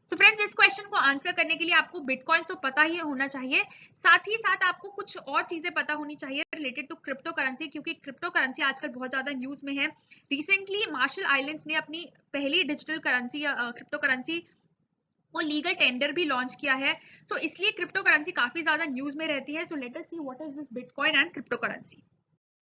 सो फ्रेंड्स इस क्वेश्चन को आंसर करने के लिए आपको बिटकॉइंस तो पता ही होना चाहिए, साथ ही साथ आपको कुछ और चीजें पता होनी चाहिए रिलेटेड टू क्रिप्टो करेंसी, क्योंकि क्रिप्टो करेंसी आजकल बहुत ज्यादा न्यूज में है। रिसेंटली मार्शल आइलैंड्स ने अपनी पहली डिजिटल करेंसी या क्रिप्टो करेंसी वो लीगल टेंडर भी लॉन्च किया है। सो इसलिए क्रिप्टो करेंसी काफी ज्यादा न्यूज में रहती है। सो let us see what is this bitcoin and crypto currency.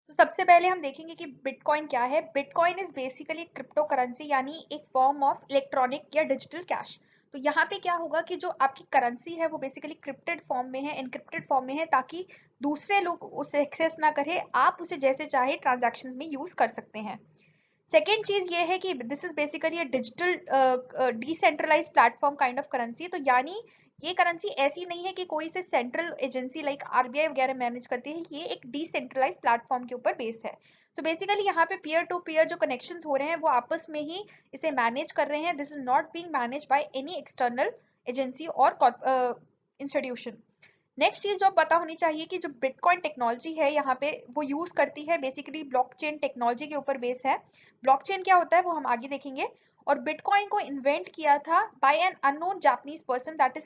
तो सबसे पहले हम देखेंगे कि बिटकॉइन क्या है। Bitcoin is basically crypto currency यानी एक फॉर्म ऑफ इलेक्ट्रॉनिक या डिजिटल कैश। तो यहाँ पे क्या होगा कि जो आपकी करेंसी है वो बेसिकली क्रिप्टेड फॉर्म में है, एनक्रिप्टेड फॉर्म में है, ताकि दूसरे लोग उसे एक्सेस ना करें, आप उसे जैसे चाहे ट्रांजैक्शंस में यूज कर सकते हैं। सेकेंड चीज ये है कि this is basically a digital decentralised platform kind of currency. तो यानी ये करेंसी ऐसी नहीं है कि कोई इसे सेंट्रल एजेंसी लाइक RBI वगैरह मैनेज करती है, ये एक डिसेंट्रलाइज प्लेटफॉर्म के ऊपर बेस्ड है। तो बेसिकली यहाँ पे पीयर टू पीयर जो कनेक्शंस हो रहे हैं वो आपस में ही इसे मैनेज कर रहे हैं। This is not being manage by any external agency और इंस्टीट्यूशन। नेक्स्ट चीज जो पता होनी चाहिए कि जो बिटकॉइन टेक्नोलॉजी है यहाँ पे वो यूज करती है बेसिकली ब्लॉकचेन टेक्नोलॉजी के ऊपर बेस है। ब्लॉकचेन क्या होता है वो हम आगे देखेंगे। और बिटकॉइन को इन्वेंट किया था by an unknown Japanese person that is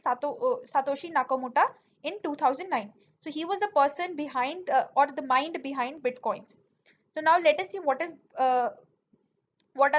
Satoshi Nakamota in 2009। So he was the person behind or the mind behind bitcoins. So now let us see what are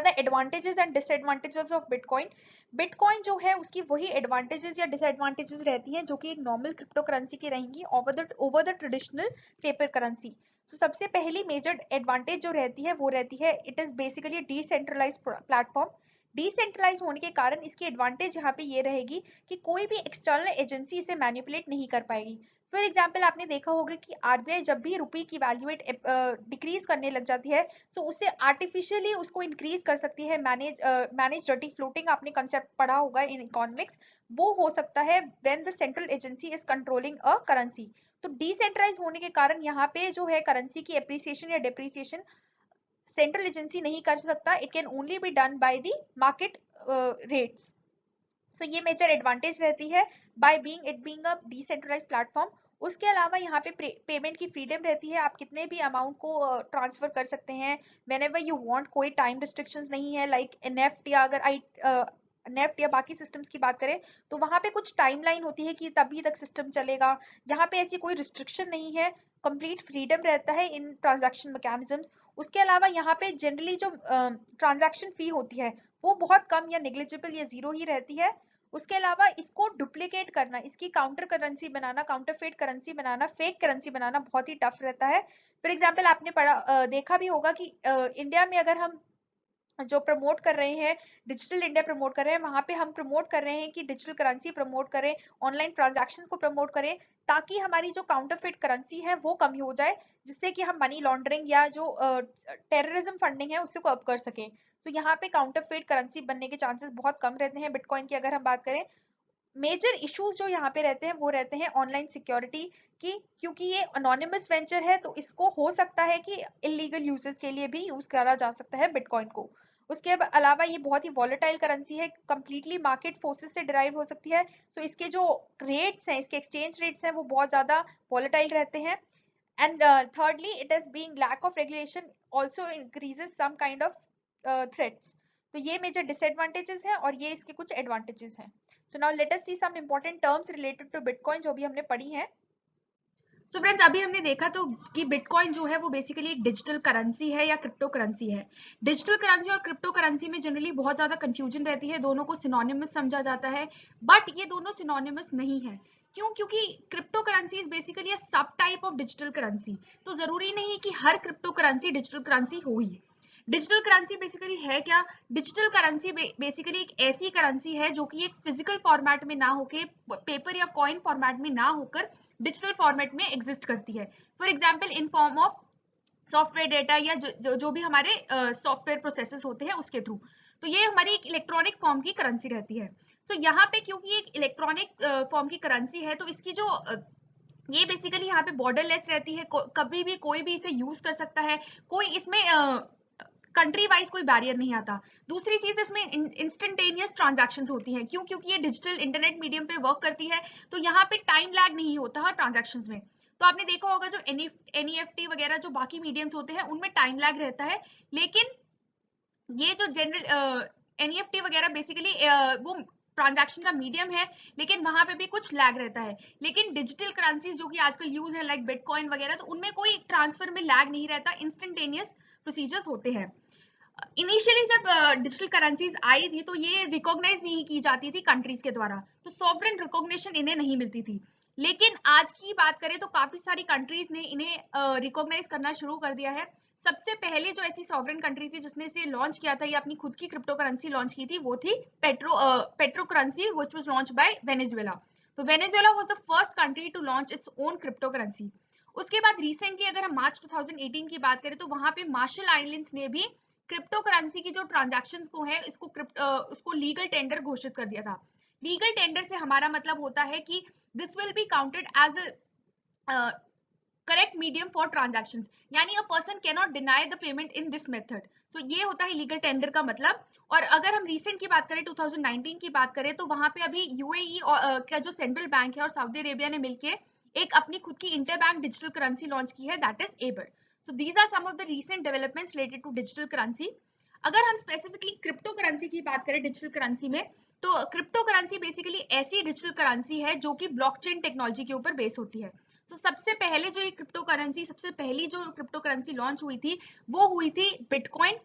the advantages and disadvantages of Bitcoin. Bitcoin जो है उसकी वही advantages या disadvantages रहती हैं जो कि एक नॉर्मल क्रिप्टो करेंसी की रहेंगी over the traditional paper currency. तो सबसे पहली मेजर एडवांटेज जो रहती है वो रहती है it is basically decentralize platform. Decentralize होने के कारण इसकी एडवांटेज यहाँ पे ये रहेगी कि कोई भी एक्सटर्नल एजेंसी इसे मैनिपुलेट नहीं कर पाएगी। फॉर एग्जाम्पल आपने देखा होगा कि आरबीआई जब भी रुपये की वैल्यूएट डिक्रीज करने लग जाती है तो उससे आर्टिफिशियली उसको इंक्रीज कर सकती है। मैनेज डर्टी फ्लोटिंग आपने कंसेप्ट पढ़ा होगा इन इकोनॉमिक्स, वो हो सकता है when the central agency is controlling a currency. तो डिसेंट्रलाइज होने के कारण यहाँ पे जो है करेंसी की एप्रिसिएशन या डेप्रिसिएशन सेंट्रल एजेंसी नहीं कर सकता, it can only be done by the market rates. So ये मेजर एडवांटेज रहती है by being a decentralised platform. उसके अलावा यहाँ पे पेमेंट की फ्रीडम रहती है, आप कितने भी अमाउंट को ट्रांसफर कर सकते हैं व्हेनेवर यू वांट, कोई टाइम रिस्ट्रिक्शंस नहीं है। लाइक नेफ्ट या अगर नेफ्ट या बाकी सिस्टम्स की बात करें तो वहां पे कुछ टाइमलाइन होती है कि तभी तक सिस्टम चलेगा, यहाँ पे ऐसी कोई रिस्ट्रिक्शन नहीं है, कंप्लीट फ्रीडम रहता है इन ट्रांजैक्शन मैकेनिज्म्स। उसके अलावा यहाँ पे जनरली जो ट्रांजैक्शन फी होती है वो बहुत कम या नेग्लिजिबल या जीरो ही रहती है। उसके अलावा इसको डुप्लीकेट करना, इसकी काउंटर करेंसी बनाना, काउंटरफेट करेंसी बनाना, फेक करेंसी बनाना बहुत ही टफ रहता है। फॉर एग्जाम्पल आपने देखा भी होगा कि इंडिया में अगर हम जो प्रमोट कर रहे हैं, डिजिटल इंडिया प्रमोट कर रहे हैं, वहां पे हम प्रमोट कर रहे हैं कि डिजिटल करेंसी प्रमोट करें, ऑनलाइन ट्रांजैक्शंस को प्रमोट करें, ताकि हमारी जो काउंटरफेट करेंसी है वो कम हो जाए, जिससे कि हम मनी लॉन्ड्रिंग या जो टेररिज्म फंडिंग है उससे को अप कर सकें। तो यहाँ पे काउंटरफेट करेंसी बनने के चांसेस बहुत कम रहते हैं बिटकॉइन की अगर हम बात करें। मेजर इश्यूज जो यहाँ पे रहते हैं वो रहते हैं ऑनलाइन सिक्योरिटी की, क्योंकि ये अनोनिमस वेंचर है तो इसको हो सकता है कि इलीगल यूजेस के लिए भी यूज करा जा सकता है बिटकॉइन को। उसके अलावा ये बहुत ही वॉलेटाइल करेंसी है, कंप्लीटली मार्केट फोर्सेस से डिराइव हो सकती है। सो इसके जो रेट्स हैं, इसके एक्सचेंज रेट्स हैं वो बहुत ज्यादा वॉलेटाइल रहते हैं। And thirdly it is being lack of regulation also increases some kind of threats। तो ये मेजर डिसएडवांटेजेस हैं और ये इसके कुछ एडवांटेजेस हैं। So now let us see some important terms related to bitcoin जो भी हमने पढ़ी हैं। सो फ्रेंड्स, अभी हमने देखा तो कि बिटकॉइन जो है वो बेसिकली एक डिजिटल करेंसी है या क्रिप्टो करेंसी है। डिजिटल करेंसी और क्रिप्टो करेंसी में जनरली बहुत ज्यादा कंफ्यूजन रहती है, दोनों को सिनोनिमस समझा जाता है, बट ये दोनों सिनोनिमस नहीं है। क्यों? क्योंकि क्रिप्टो करेंसी इज बेसिकली अ सब टाइप ऑफ डिजिटल करेंसी। तो जरूरी नहीं कि हर क्रिप्टो करेंसी डिजिटल करेंसी हो ही। डिजिटल करेंसी बेसिकली है क्या? डिजिटल करेंसी बेसिकली एक ऐसी करेंसी है जो कि एक फिजिकल फॉर्मेट में ना होके, पेपर या कॉइन फॉर्मेट में ना होकर डिजिटल फॉर्मेट में एग्जिस्ट करती है। For example in form of software data या जो भी हमारे सॉफ्टवेयर प्रोसेसेस होते हैं उसके थ्रू। तो ये हमारी एक इलेक्ट्रॉनिक फॉर्म की करेंसी रहती है। सो यहाँ पे क्योंकि एक इलेक्ट्रॉनिक फॉर्म की करेंसी है तो इसकी जो ये बेसिकली यहाँ पे बॉर्डरलेस रहती है, कभी भी कोई भी इसे यूज कर सकता है, कोई इसमें कंट्री वाइज कोई बैरियर नहीं आता। दूसरी चीज, इसमें इंस्टेंटेनियस ट्रांजैक्शंस होती हैं। क्यों? क्योंकि ये डिजिटल इंटरनेट मीडियम पे वर्क करती है, तो यहाँ पे टाइम लैग नहीं होता है ट्रांजैक्शंस में। तो आपने देखा होगा जो एनईएफटी वगैरह जो बाकी मीडियम्स होते हैं उनमें टाइम लैग रहता है, लेकिन ये जो जनरल एनईएफटी वगैरह बेसिकली वो ट्रांजैक्शन का मीडियम है, लेकिन वहां पे भी कुछ लैग रहता है। लेकिन डिजिटल करेंसीज जो कि आजकल यूज है लाइक बिटकॉइन वगैरह, तो उनमें कोई ट्रांसफर में लैग नहीं रहता, इंस्टेंटेनियस प्रोसीजर्स होते हैं। इनिशियली जब डिजिटल करेंसीज आई थी तो ये रिकॉग्नाइज नहीं की जाती थी कंट्रीज के द्वारा, तो सॉवरेन रिकॉग्निशन इन्हें नहीं मिलती थी। लेकिन आज की बात करें तो काफी सारी कंट्रीज ने इन्हें रिकॉग्नाइज करना शुरू कर दिया है। सबसे पहले जो ऐसी सॉवरेन कंट्री थी जिसने इसे लॉन्च किया था, ये अपनी खुद की क्रिप्टो करेंसी लॉन्च की थी, वो थी petro currency which was launch by Venezuela. तो Venezuela was the first country to launch its own crypto currency. उसके बाद रिसेंटली अगर हम मार्च 2018 की बात करें तो वहां पे मार्शल आइलैंड्स ने भी क्रिप्टो करेंसी की जो ट्रांजैक्शंस को है उसको लीगल टेंडर घोषित कर दिया था। लीगल टेंडर से हमारा मतलब होता है कि this will be counted as a correct medium for transactions, यानी a person can not deny the payment in this method. So ये होता है लीगल टेंडर का मतलब। और अगर हम रिसेंट की बात करें 2019 की बात करें तो वहां पे अभी यूएई का जो सेंट्रल बैंक है और सऊदी अरेबिया ने मिलकर एक अपनी खुद की inter bank digital currency launch की है, that is Aber. So these are some of the recent developments related to digital currency। अगर हम स्पेसिफिकली क्रिप्टो करेंसी की बात करें डिजिटल करेंसी में, तो क्रिप्टो करेंसी बेसिकली ऐसी डिजिटल करेंसी है जो कि ब्लॉकचेन टेक्नोलॉजी के ऊपर बेस होती है। तो सबसे पहले जो ये क्रिप्टो करेंसी, सबसे पहली जो क्रिप्टो करेंसी लॉन्च हुई थी वो हुई थी बिटकॉइन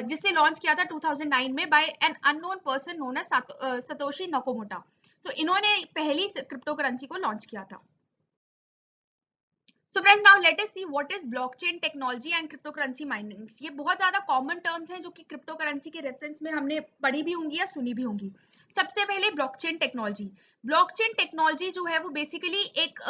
जिसे लॉन्च किया था 2009 में by an unknown person known as Satoshi Nakamoto. So इन्होंने पहली क्रिप्टो करेंसी को लॉन्च किया था। So friends, now let us see what is blockchain technology and cryptocurrency mining. ये बहुत ज्यादा कॉमन टर्म्स हैं जो कि क्रिप्टो करेंसी के रेफरेंस में हमने पढ़ी भी होंगी या सुनी भी होंगी। सबसे पहले ब्लॉकचेन टेक्नोलॉजी। ब्लॉकचेन टेक्नोलॉजी जो है वो बेसिकली एक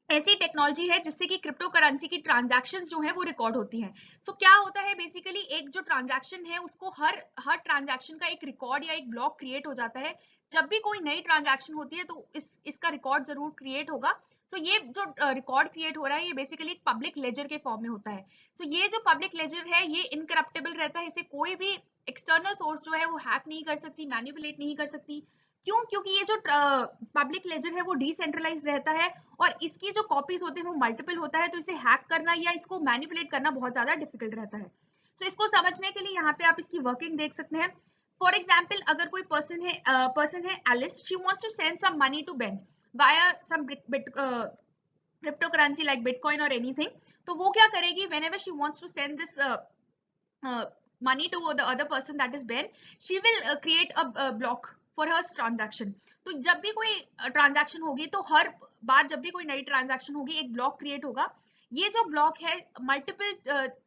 ऐसी टेक्नोलॉजी है जिससे कि क्रिप्टो करेंसी की ट्रांजैक्शंस जो है वो रिकॉर्ड होती हैं। सो क्या होता है बेसिकली, एक जो ट्रांजैक्शन है उसको हर ट्रांजैक्शन का एक रिकॉर्ड या एक ब्लॉक क्रिएट हो जाता है। जब भी कोई नई ट्रांजैक्शन होती है तो इसका रिकॉर्ड जरूर क्रिएट होगा। सो ये जो रिकॉर्ड क्रिएट हो रहा है ये बेसिकली एक पब्लिक लेजर के फॉर्म में होता है। सो ये जो पब्लिक लेजर है ये इनकरप्टेबल रहता है, इसे कोई भी एक्सटर्नल सोर्स जो है वो हैक नहीं कर सकती, मैनिपुलेट नहीं कर सकती। क्यों? क्योंकि ये जो पब्लिक लेजर है वो डिसेंट्रलाइज्ड रहता है और इसकी जो कॉपीज होते हैं वो मल्टीपल होता है, तो इसे हैक करना या इसको मैनिपुलेट करना बहुत ज्यादा डिफिकल्ट रहता है। सो इसको समझने के लिए यहाँ पे आप इसकी वर्किंग देख सकते हैं। फॉर एग्जाम्पल, अगर कोई पर्सन है Alice, she wants to send some money to Ben via some crypto currency like bitcoin और एनीथिंग, तो वो क्या करेगी, whenever she wants to send this money to the other person, that is Ben, she will create a block for her transaction. तो जब भी कोई transaction होगी तो हर बार जब भी कोई नई ट्रांजैक्शन होगी एक ब्लॉक क्रिएट होगा। ये जो ब्लॉक है मल्टीपल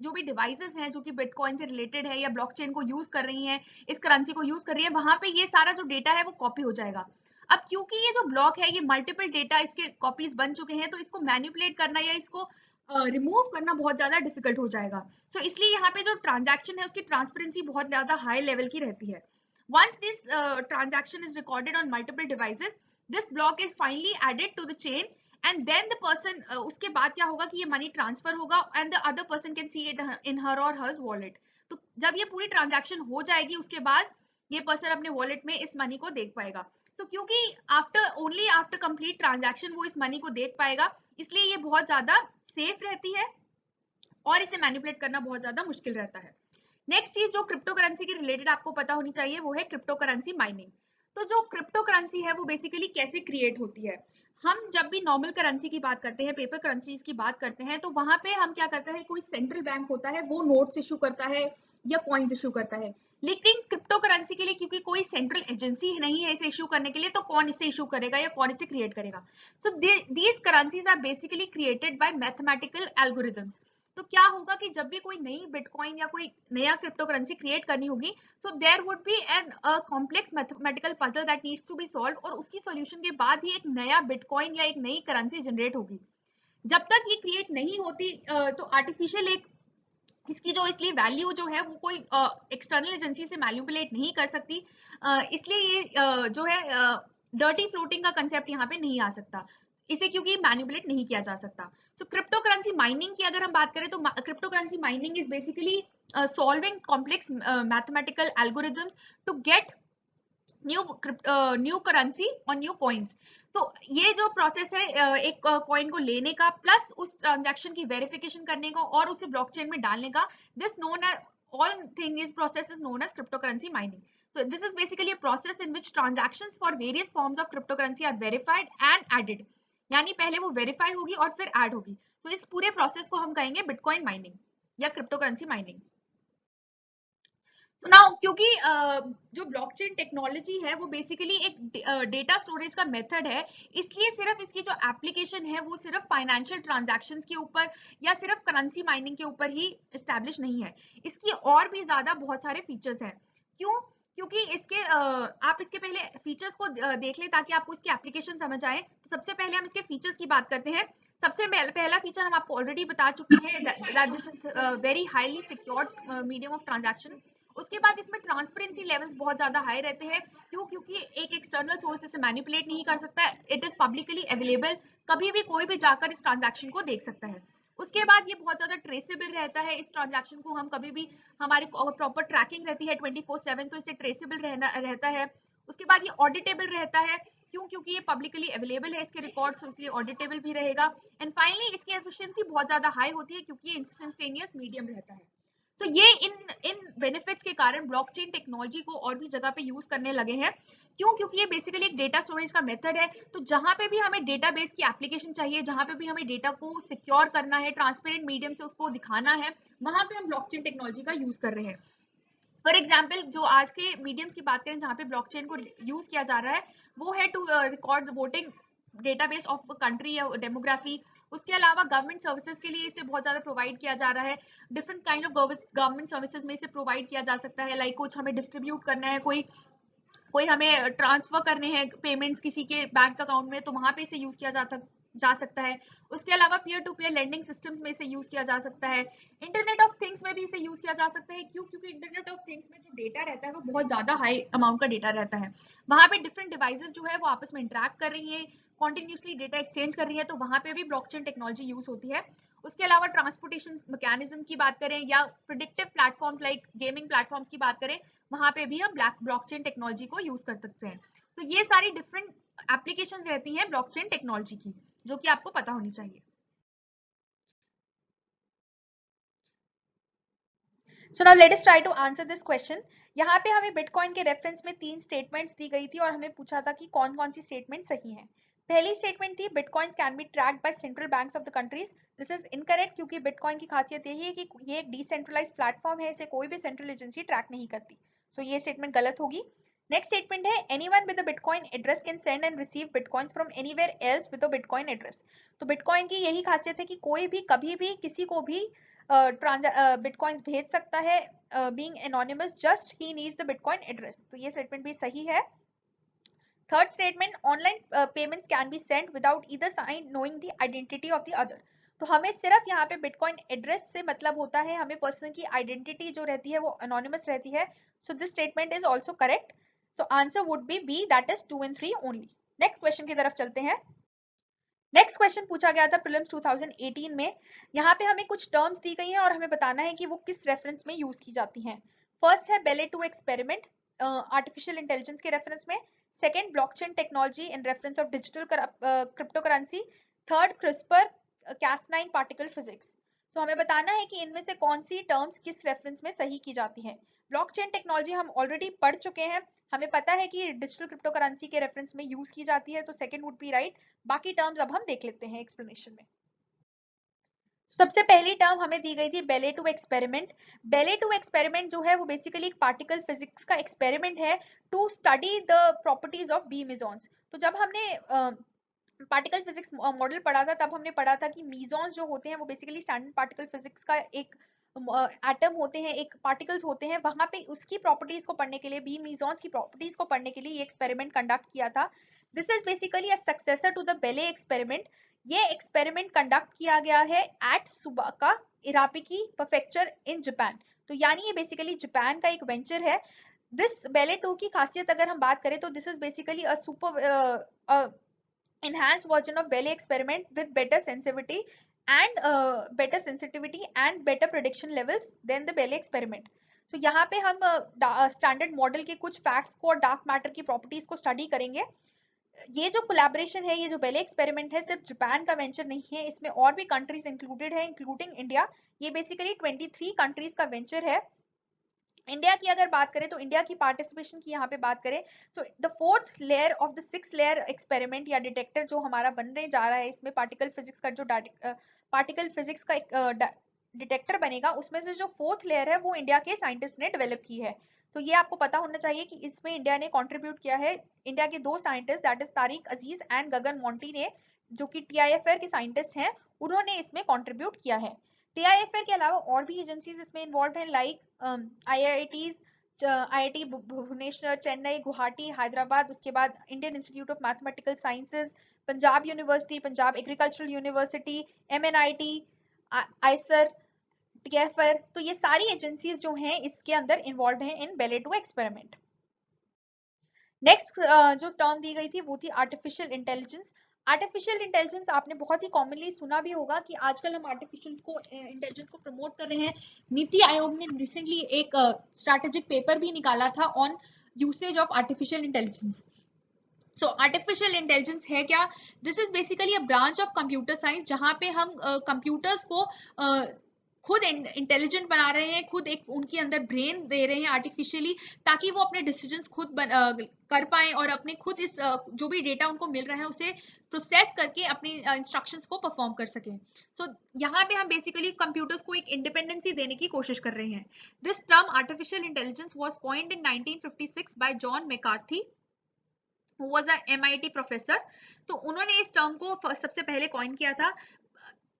जो भी डिवाइसेस हैं जो कि बिटकॉइन से रिलेटेड है या ब्लॉकचेन को यूज कर रही हैं, इस करेंसी को यूज कर रही है, वहां पे ये सारा जो डेटा है वो कॉपी हो जाएगा। अब क्योंकि ये जो ब्लॉक है ये मल्टीपल डेटा इसके कॉपीज बन चुके हैं तो इसको मैनिपुलेट करना या इसको रिमूव करना बहुत ज्यादा डिफिकल्ट हो जाएगा। सो इसलिए यहाँ पे जो ट्रांजैक्शन है उसकी ट्रांसपेरेंसी बहुत ज्यादा हाई लेवल की रहती है। Once this transaction is recorded on multiple devices, this block is finally added to the chain and then the person, उसके बाद क्या होगा कि ये मनी ट्रांसफर होगा and the other person can see it in her और hers wallet. तो जब ये पूरी ट्रांजैक्शन हो जाएगी उसके बाद ये पर्सन अपने वॉलेट में इस मनी को देख पाएगा। सो क्योंकि ओनली आफ्टर कंप्लीट ट्रांजैक्शन वो इस मनी को देख पाएगा, इसलिए ये बहुत ज्यादा सेफ रहती है और इसे मैनिपुलेट करना बहुत ज्यादा मुश्किल रहता है। नेक्स्ट चीज जो क्रिप्टो करेंसी के रिलेटेड आपको पता होनी चाहिए वो है क्रिप्टो करेंसी माइनिंग। तो जो क्रिप्टो करेंसी है वो बेसिकली कैसे क्रिएट होती है, हम जब भी नॉर्मल करेंसी की बात करते हैं, पेपर करेंसीज की बात करते हैं, तो वहां पे हम क्या करते हैं, कोई सेंट्रल बैंक होता है वो नोट्स इशू करता है या कॉइन्स इशू करता है। लेकिन क्रिप्टो करेंसी के लिए क्योंकि कोई सेंट्रल एजेंसी नहीं है इसे इशू करने के लिए, तो कौन इसे इशू करेगा या कौन इसे क्रिएट करेगा? So these currencies are basically created by mathematical algorithms. तो क्या होगा कि जब भी कोई नई बिटकॉइन या कोई नया क्रिप्टो करेंसी क्रिएट करनी होगी, so there would be an complex mathematical puzzle that needs to be solve, और उसकी सॉल्यूशन के बाद ही एक नया बिटकॉइन या एक नई करेंसी जनरेट होगी। जब तक ये क्रिएट नहीं होती तो आर्टिफिशियल एक इसकी जो इसलिए वैल्यू जो है वो कोई एक्सटर्नल एजेंसी से मैनिपुलेट नहीं कर सकती, इसलिए ये जो है डर्टी फ्लोटिंग का कंसेप्ट यहाँ पे नहीं आ सकता, इसे क्योंकि मैनिपुलेट नहीं किया जा सकता। सो क्रिप्टो करेंसी माइनिंग की अगर हम बात करें तो crypto currency mining is basically solving complex mathematical algorithms to get new currency और न्यू कॉइन्स। तो ये जो प्रोसेस है एक कॉइन को लेने का प्लस उस ट्रांजैक्शन की वेरिफिकेशन करने का और उसे ब्लॉकचेन में डालने का, this known as all thing is process is known as cryptocurrency mining. So this is basically a process in which transactions for various forms of cryptocurrency are verified and added. यानी पहले वो verify होगी और फिर add होगी। तो इस पूरे प्रोसेस को हम कहेंगे बिटकॉइन माइनिंग या क्रिप्टोकरेंसी माइनिंग। सो नाउ क्योंकि जो ब्लॉकचेन टेक्नोलॉजी है वो बेसिकली एक डेटा स्टोरेज का मेथड है, इसलिए सिर्फ इसकी जो एप्लीकेशन है वो सिर्फ फाइनेंशियल ट्रांजैक्शंस के ऊपर या सिर्फ करेंसी माइनिंग के ऊपर ही एस्टैब्लिश नहीं है, इसकी और भी ज्यादा बहुत सारे फीचर्स हैं। क्यों? क्योंकि इसके आप इसके पहले फीचर्स को देख लें ताकि आपको इसकी एप्लीकेशन समझ आए। तो सबसे पहले हम इसके फीचर्स की बात करते हैं। सबसे पहला फीचर हम आपको ऑलरेडी बता चुके हैं that this is very highly secured medium of transaction. उसके बाद इसमें ट्रांसपेरेंसी लेवल्स बहुत ज्यादा हाई रहते हैं। क्यों? क्योंकि एक एक्सटर्नल सोर्स इसे मैनिपुलेट नहीं कर सकता, इट इज पब्लिकली अवेलेबल, कभी भी कोई भी जाकर इस ट्रांजैक्शन को देख सकता है। उसके बाद ये बहुत ज्यादा ट्रेसेबल रहता है, इस ट्रांजैक्शन को हम कभी भी हमारी प्रॉपर ट्रैकिंग रहती है 24/7, तो इसे ट्रेसेबल रहता है। उसके बाद ये ऑडिटेबल रहता है। क्यों? क्योंकि ये पब्लिकली अवेलेबल है इसके रिकॉर्ड्स, तो इसलिए ऑडिटेबल भी रहेगा। एंड फाइनली इसकी एफिशिएंसी बहुत ज्यादा हाई होती है क्योंकि ये इंस्टेंटेनियस मीडियम रहता है। तो ये इन बेनिफिट्स के कारण ब्लॉकचेन टेक्नोलॉजी को और भी जगह पे यूज करने लगे हैं। क्यों? क्योंकि ये बेसिकली एक डेटा स्टोरेज का मेथड है। तो जहां पे भी हमें डेटाबेस की एप्लीकेशन चाहिए, जहां पे भी हमें डेटा को सिक्योर करना है, ट्रांसपेरेंट मीडियम से उसको दिखाना है, वहां पे हम ब्लॉकचेन टेक्नोलॉजी का यूज कर रहे हैं। फॉर एग्जाम्पल जो आज के मीडियम्स की बात करें जहाँ पे ब्लॉकचेन को यूज किया जा रहा है, वो है to record voting database of country या डेमोग्राफी। उसके अलावा गवर्नमेंट सर्विसेज के लिए इसे बहुत ज्यादा प्रोवाइड किया जा रहा है। Different kind of government services में इसे प्रोवाइड किया जा सकता है। लाइक कुछ हमें डिस्ट्रीब्यूट करना है, कोई कोई हमें ट्रांसफर करने हैं पेमेंट्स किसी के बैंक अकाउंट में, तो वहां पे इसे यूज किया जा सकता है। उसके अलावा peer to peer lending systems में इसे यूज किया जा सकता है। इंटरनेट ऑफ थिंग्स में भी इसे यूज किया जा सकता है। क्यों? क्योंकि इंटरनेट ऑफ थिंग्स में जो डेटा रहता है वो बहुत ज्यादा हाई अमाउंट का डेटा रहता है। वहां पे डिफरेंट डिवाइसेस जो है वो आपस में इंटरेक्ट कर रही है, कॉन्टिन्यूसली डेटा एक्सचेंज कर रही है, तो वहां पे भी ब्लॉकचेन टेक्नोलॉजी यूज होती है। उसके अलावा ट्रांसपोर्टेशन मैकेनिज्म की बात करें या predictive platforms like gaming platforms की बात करें, वहां पे भी हम ब्लॉकचेन टेक्नोलॉजी को यूज कर सकते हैं। तो ये सारी डिफरेंट एप्लीकेशंस रहती हैं ब्लॉकचेन टेक्नोलॉजी की, जो कि आपको पता होनी चाहिए। So now let us try to answer this question. यहाँ पे हमें बिटकॉइन के रेफरेंस में 3 स्टेटमेंट्स दी गई थी और हमें पूछा था कि कौन कौन सी स्टेटमेंट सही है। पहली स्टेटमेंट थी bitcoins can be tracked by central banks of the countries. This is incorrect, क्योंकि बिटकॉइन की खासियत यही है कि ये एक डिसेंट्रलाइज्ड प्लेटफॉर्म है, इसे कोई भी सेंट्रल एजेंसी ट्रैक नहीं करती। सो ये स्टेटमेंट गलत होगी। नेक्स्ट स्टेटमेंट है anyone with a bitcoin address can send and receive bitcoins from anywhere else with a bitcoin address. तो बिटकॉइन की यही खासियत है कि कोई भी कभी भी किसी को भी बिटकॉइंस भेज सकता है, being anonymous, just he needs the bitcoin address। तो ये स्टेटमेंट भी सही है। Third statement online payments can be sent without either sign knowing the identity of the other. तो हमें सिर्फ यहाँ पे बिटकॉइन एड्रेस से मतलब होता है, हमें पर्सन की आइडेंटिटी जो रहती है वो एनोनिमस रहती है। So this statement is also correct. So answer would be that is 2 and 3 only. Next question की तरफ चलते हैं। नेक्स्ट क्वेश्चन पूछा गया था प्रीलिम्स 2018 में। यहाँ पे हमें कुछ टर्म्स दी गई हैं और हमें बताना है कि वो किस रेफरेंस में यूज की जाती हैं। फर्स्ट है बेले 2 एक्सपेरिमेंट आर्टिफिशियल इंटेलिजेंस के रेफरेंस में। Second blockchain technology in reference of digital crypto currency. Third crispr Cas9 particle physics. तो हमें बताना है कि इनमें से कौन सी टर्म्स किस रेफरेंस में सही की जाती हैं। ब्लॉकचेन टेक्नोलॉजी हम ऑलरेडी पढ़ चुके हैं, हमें पता है कि डिजिटल क्रिप्टो करेंसी के रेफरेंस में यूज की जाती है, तो सेकंड वुड बी राइट। बाकी टर्म्स अब हम देख लेते हैं एक्सप्लेनेशन में। सबसे पहली टर्म हमें दी गई थी बेले 2 एक्सपेरिमेंट। बेले 2 एक्सपेरिमेंट जो है वो बेसिकली एक पार्टिकल फिजिक्स का एक्सपेरिमेंट है to study the properties of B mesons. तो जब हमने पार्टिकल फिजिक्स मॉडल पढ़ा था तब हमने पढ़ा था कि मीजॉन्स जो होते हैं वो बेसिकली स्टैंडर्ड पार्टिकल फिजिक्स का एक एटम होते हैं, एक पार्टिकल्स होते हैं, वहां पे उसकी प्रॉपर्टीज को पढ़ने के लिए, बी मीजॉन्स की प्रॉपर्टीज को पढ़ने के लिए ये एक्सपेरिमेंट कंडक्ट किया था। This is basically a successor to the बेले एक्सपेरिमेंट। ये एक्सपेरिमेंट कंडक्ट किया गया है एट सुबाका इरापिकी प्रीफेक्चर इन जापान। तो यानी ये बेसिकली जापान का एक वेंचर है। दिस बेले 2 की खासियत अगर हम बात करें तो this is basically a super enhanced version of Bailey experiment with better sensitivity and better prediction levels than the Bailey experiment. So यहाँ पे हम स्टैंडर्ड मॉडल के कुछ फैक्ट्स को और डार्क मैटर की प्रॉपर्टीज को स्टडी करेंगे। ये जो कोलैबोरेशन है, ये जो बेले एक्सपेरिमेंट है, सिर्फ जापान का वेंचर नहीं है, इसमें और भी कंट्रीज इंक्लूडेड है इंक्लूडिंग इंडिया। ये बेसिकली 23 कंट्रीज का वेंचर है। इंडिया की अगर बात करें तो इंडिया की पार्टिसिपेशन की यहाँ पे बात करें, so the fourth layer of the 6 layer experiment या डिटेक्टर जो हमारा बनने जा रहा है, इसमें पार्टिकल फिजिक्स का जो पार्टिकल फिजिक्स का एक डिटेक्टर बनेगा, उसमें से जो फोर्थ लेयर है वो इंडिया के साइंटिस्ट ने डेवलप की है। तो ये आपको पता होना चाहिए कि इसमें इंडिया ने कंट्रीब्यूट किया है। इंडिया के 2 scientist that is Tariq Aziz and Gagan Monty ने, जो कि TIFR के साइंटिस्ट हैं, उन्होंने इसमें कंट्रीब्यूट किया है। TIFR के अलावा और भी एजेंसीज इसमें इन्वॉल्व हैं, like IITs, IIT Bhubaneswar, Chennai, Guwahati, Hyderabad, उसके बाद Indian institute of mathematical sciences, Punjab university, Punjab agricultural university, MNIT, IISER, TIFR। तो ये सारी एजेंसीज जो हैं इसके अंदर इन्वॉल्व हैं इन बेले 2 एक्सपेरिमेंट। नेक्स्ट जो टर्म दी गई थी वो थी आर्टिफिशियल इंटेलिजेंस। आर्टिफिशियल इंटेलिजेंस आपने बहुत ही कॉमनली सुना भी होगा कि आजकल हम आर्टिफिशियल इंटेलिजेंस को प्रमोट कर रहे हैं। नीति आयोग ने रिसेंटली एक स्ट्रैटेजिक पेपर भी निकाला था on usage of artificial intelligence. So artificial intelligence है क्या? This is basically a branch of computer science, जहां पे हम कंप्यूटर्स को खुद इंटेलिजेंट बना रहे हैं, खुद एक उनके अंदर ब्रेन दे रहे हैं आर्टिफिशियली, ताकि वो अपने डिसीजंस खुद कर पाएं और अपने खुद इस जो भी डेटा उनको मिल रहा है उसे प्रोसेस करके अपनी इंस्ट्रक्शंस को परफॉर्म कर सकें। सो यहाँ पे हम बेसिकली कंप्यूटर्स को एक इंडिपेंडेंसी देने की कोशिश कर रहे हैं। This term artificial intelligence was coined in 1956 bye John McCarthy who was a MIT professor. तो उन्होंने इस टर्म को सबसे पहले कॉइन किया था।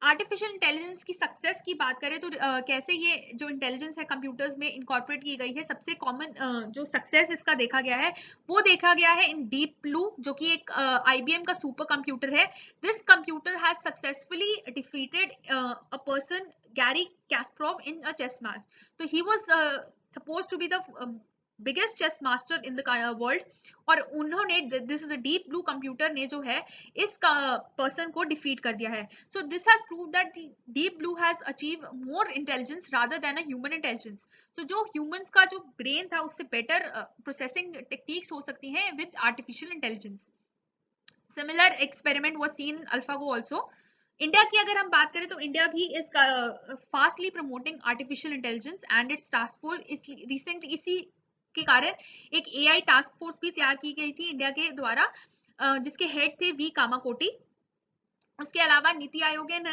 आर्टिफिशियल इंटेलिजेंस की सक्सेस की बात करें तो कैसे ये जो इंटेलिजेंस है कंप्यूटर्स में इनकॉर्पोरेट की गई है, सबसे कॉमन जो सक्सेस इसका देखा गया है वो देखा गया है इन डीप ब्लू, जो कि एक IBM का सुपर कंप्यूटर है। This computer has successfully defeated a person Garry Kasparov in a chess match. तो he was supposed to be the biggest chess master in the world, और उन्होंने this is a Deep Blue computer ने जो है इस person को defeat कर दिया है। So this has proved that Deep Blue has achieve more intelligence rather than a human intelligence. So जो ह्यूमंस का जो ब्रेन था उससे बेटर प्रोसेसिंग टेक्निक्स हो सकती हैं with artificial intelligence. Similar experiment was scene AlphaGo also. India की अगर हम बात करें तो इंडिया भी is fastly promoting artificial intelligence and it's task force. Recent इसी के कारण एक AI टास्क फोर्स भी तैयार की गई थी इंडिया के द्वारा, जिसके हेड थे वी कामाकोटी। उसके अलावा Niti Aayog and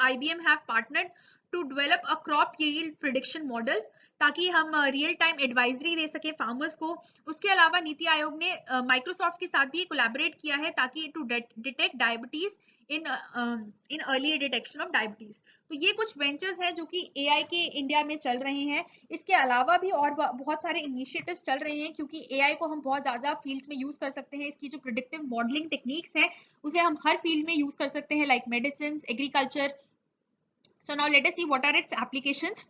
IBM have partnered to develop a crop yield prediction model, ताकि हम रियल टाइम एडवाइजरी दे सके फार्मर्स को। उसके अलावा नीति आयोग ने माइक्रोसॉफ्ट के साथ भी कोलैबोरेट किया है ताकि to detect diabetes in early detection of diabetes. तो ये कुछ वेंचर्स हैं जो कि AI के इंडिया में चल रहे हैं। इसके अलावा भी और बहुत सारे इनिशिएटिव्स चल रहे हैं, क्योंकि AI को हम बहुत ज्यादा फील्ड्स में यूज कर सकते हैं। इसकी जो प्रिडिक्टिव मॉडलिंग टेक्निक्स हैं उसे हम हर फील्ड में यूज कर सकते हैं, like medicine, agriculture. So now let us see what are its applications.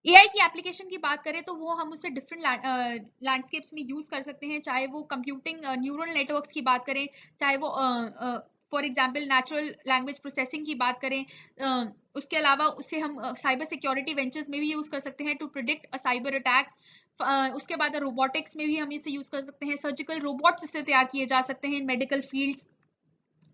AI की एप्लीकेशन की बात करें तो वो हम उसे डिफरेंट लैंडस्केप्स में यूज कर सकते हैं, चाहे वो कंप्यूटिंग न्यूरल नेटवर्क्स की बात करें, चाहे वो for example natural language processing की बात करें। उसके अलावा उसे हम साइबर सिक्योरिटी वेंचर्स में भी यूज कर सकते हैं to predict a cyber attack. उसके बाद रोबोटिक्स में भी हम इसे यूज कर सकते हैं, सर्जिकल रोबोट्स इससे तैयार किए जा सकते हैं इन मेडिकल फील्ड्स।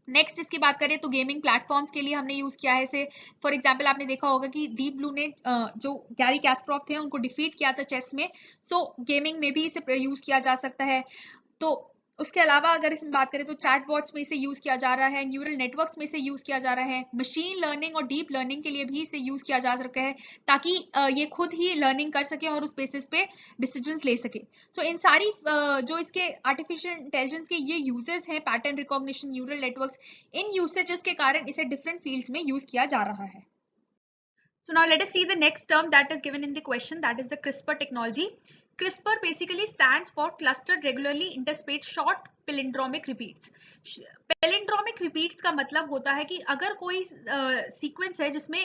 नेक्स्ट इसकी बात करें तो गेमिंग प्लेटफॉर्म्स के लिए हमने यूज किया है इसे। फॉर एग्जांपल आपने देखा होगा कि डीप ब्लू ने जो गैरी कैस्परोव थे उनको डिफीट किया था चेस में। सो गेमिंग में भी इसे यूज किया जा सकता है। तो उसके अलावा अगर इसमें बात करें तो चैटबॉट्स में इसे यूज किया जा रहा है, न्यूरल नेटवर्क्स में इसे यूज किया जा रहा है, मशीन लर्निंग और डीप लर्निंग के लिए भी इसे यूज किया जा सकता है, ताकि ये खुद ही लर्निंग कर सके और उस बेसिस पे डिसीजंस ले सके। सो इन सारी जो इसके आर्टिफिशियल इंटेलिजेंस के ये यूजेस हैं, पैटर्न रिकॉग्निशन, न्यूरल नेटवर्क्स, इन यूसेजेस के कारण इसे डिफरेंट फील्ड्स में यूज किया जा रहा है। So now let us see the next term that is given in the question, that is the CRISPR technology. CRISPR basically stands for clustered regularly interspaced short palindromic repeats. Palindromic repeats का मतलब होता है कि अगर कोई sequence है जिसमें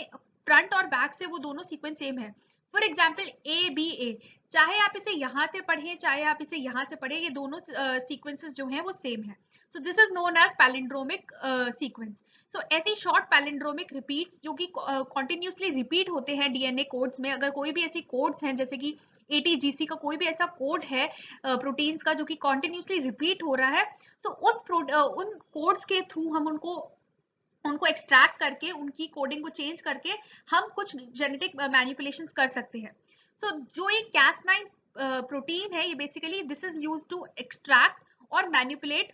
front और बैक से वो दोनों सीक्वेंस सेम है, फॉर एग्जाम्पल ABA, चाहे आप इसे यहाँ से पढ़ें चाहे आप इसे यहाँ से पढ़ें, ये दोनों सीक्वेंसेस जो हैं वो सेम है। So this is known as palindromic sequence. So ऐसी शॉर्ट पैलिंड्रोमिक रिपीट्स जो कि कॉन्टिन्यूसली रिपीट होते हैं DNA कोड्स में, अगर कोई भी ऐसी कोड्स हैं जैसे कि ATGC का कोई भी ऐसा कोड है प्रोटीन्स का जो कि कॉन्टिन्यूसली रिपीट हो रहा है, सो उन कोड्स के थ्रू हम उनको एक्सट्रैक्ट करके उनकी कोडिंग को चेंज करके हम कुछ जेनेटिक मैनिपुलेशंस कर सकते हैं। सो जो ये Cas9 प्रोटीन है, ये basically this is used to extract और मैनिपुलेट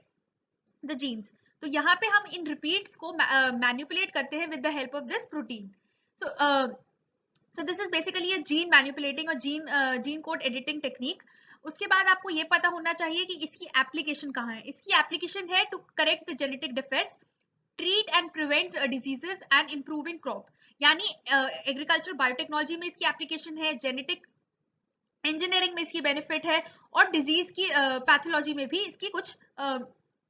द जीन्स। तो यहाँ पे हम इन रिपीट्स को मैनिपुलेट करते हैं with the help of this protein. So this is basically a gene manipulating और जीन कोड एडिटिंग टेक्निक। उसके बाद आपको ये पता होना चाहिए कि इसकी एप्लीकेशन कहाँ है। इसकी एप्लीकेशन है to correct the genetic defects, treat and prevent diseases and improving crop. यानी एग्रीकल्चर बायोटेक्नोलॉजी में इसकी एप्लीकेशन है, जेनेटिक इंजीनियरिंग में इसकी बेनिफिट है, और डिजीज की पैथोलॉजी में भी इसकी कुछ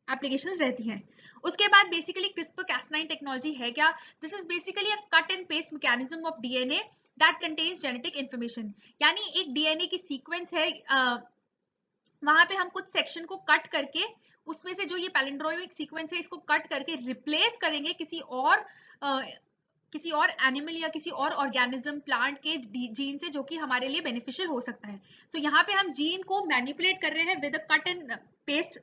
एप्लीकेशंस रहती हैं। उसके बाद बेसिकली CRISPR-Cas9 टेक्नोलॉजी है क्या? This is basically a cut and paste mechanism of DNA that contains genetic information. यानी एक DNA की सीक्वेंस है, वहां पे हम कुछ सेक्शन को कट करके उसमें से जो ये पैलिंड्रोमिक सीक्वेंस है इसको कट करके रिप्लेस करेंगे किसी और एनिमल या किसी और ऑर्गेनिज्म, प्लांट के जीन से, जो कि हमारे लिए बेनिफिशियल हो सकता है। सो यहाँ पे हम जीन को मैनिपुलेट कर रहे हैं with a cut and paste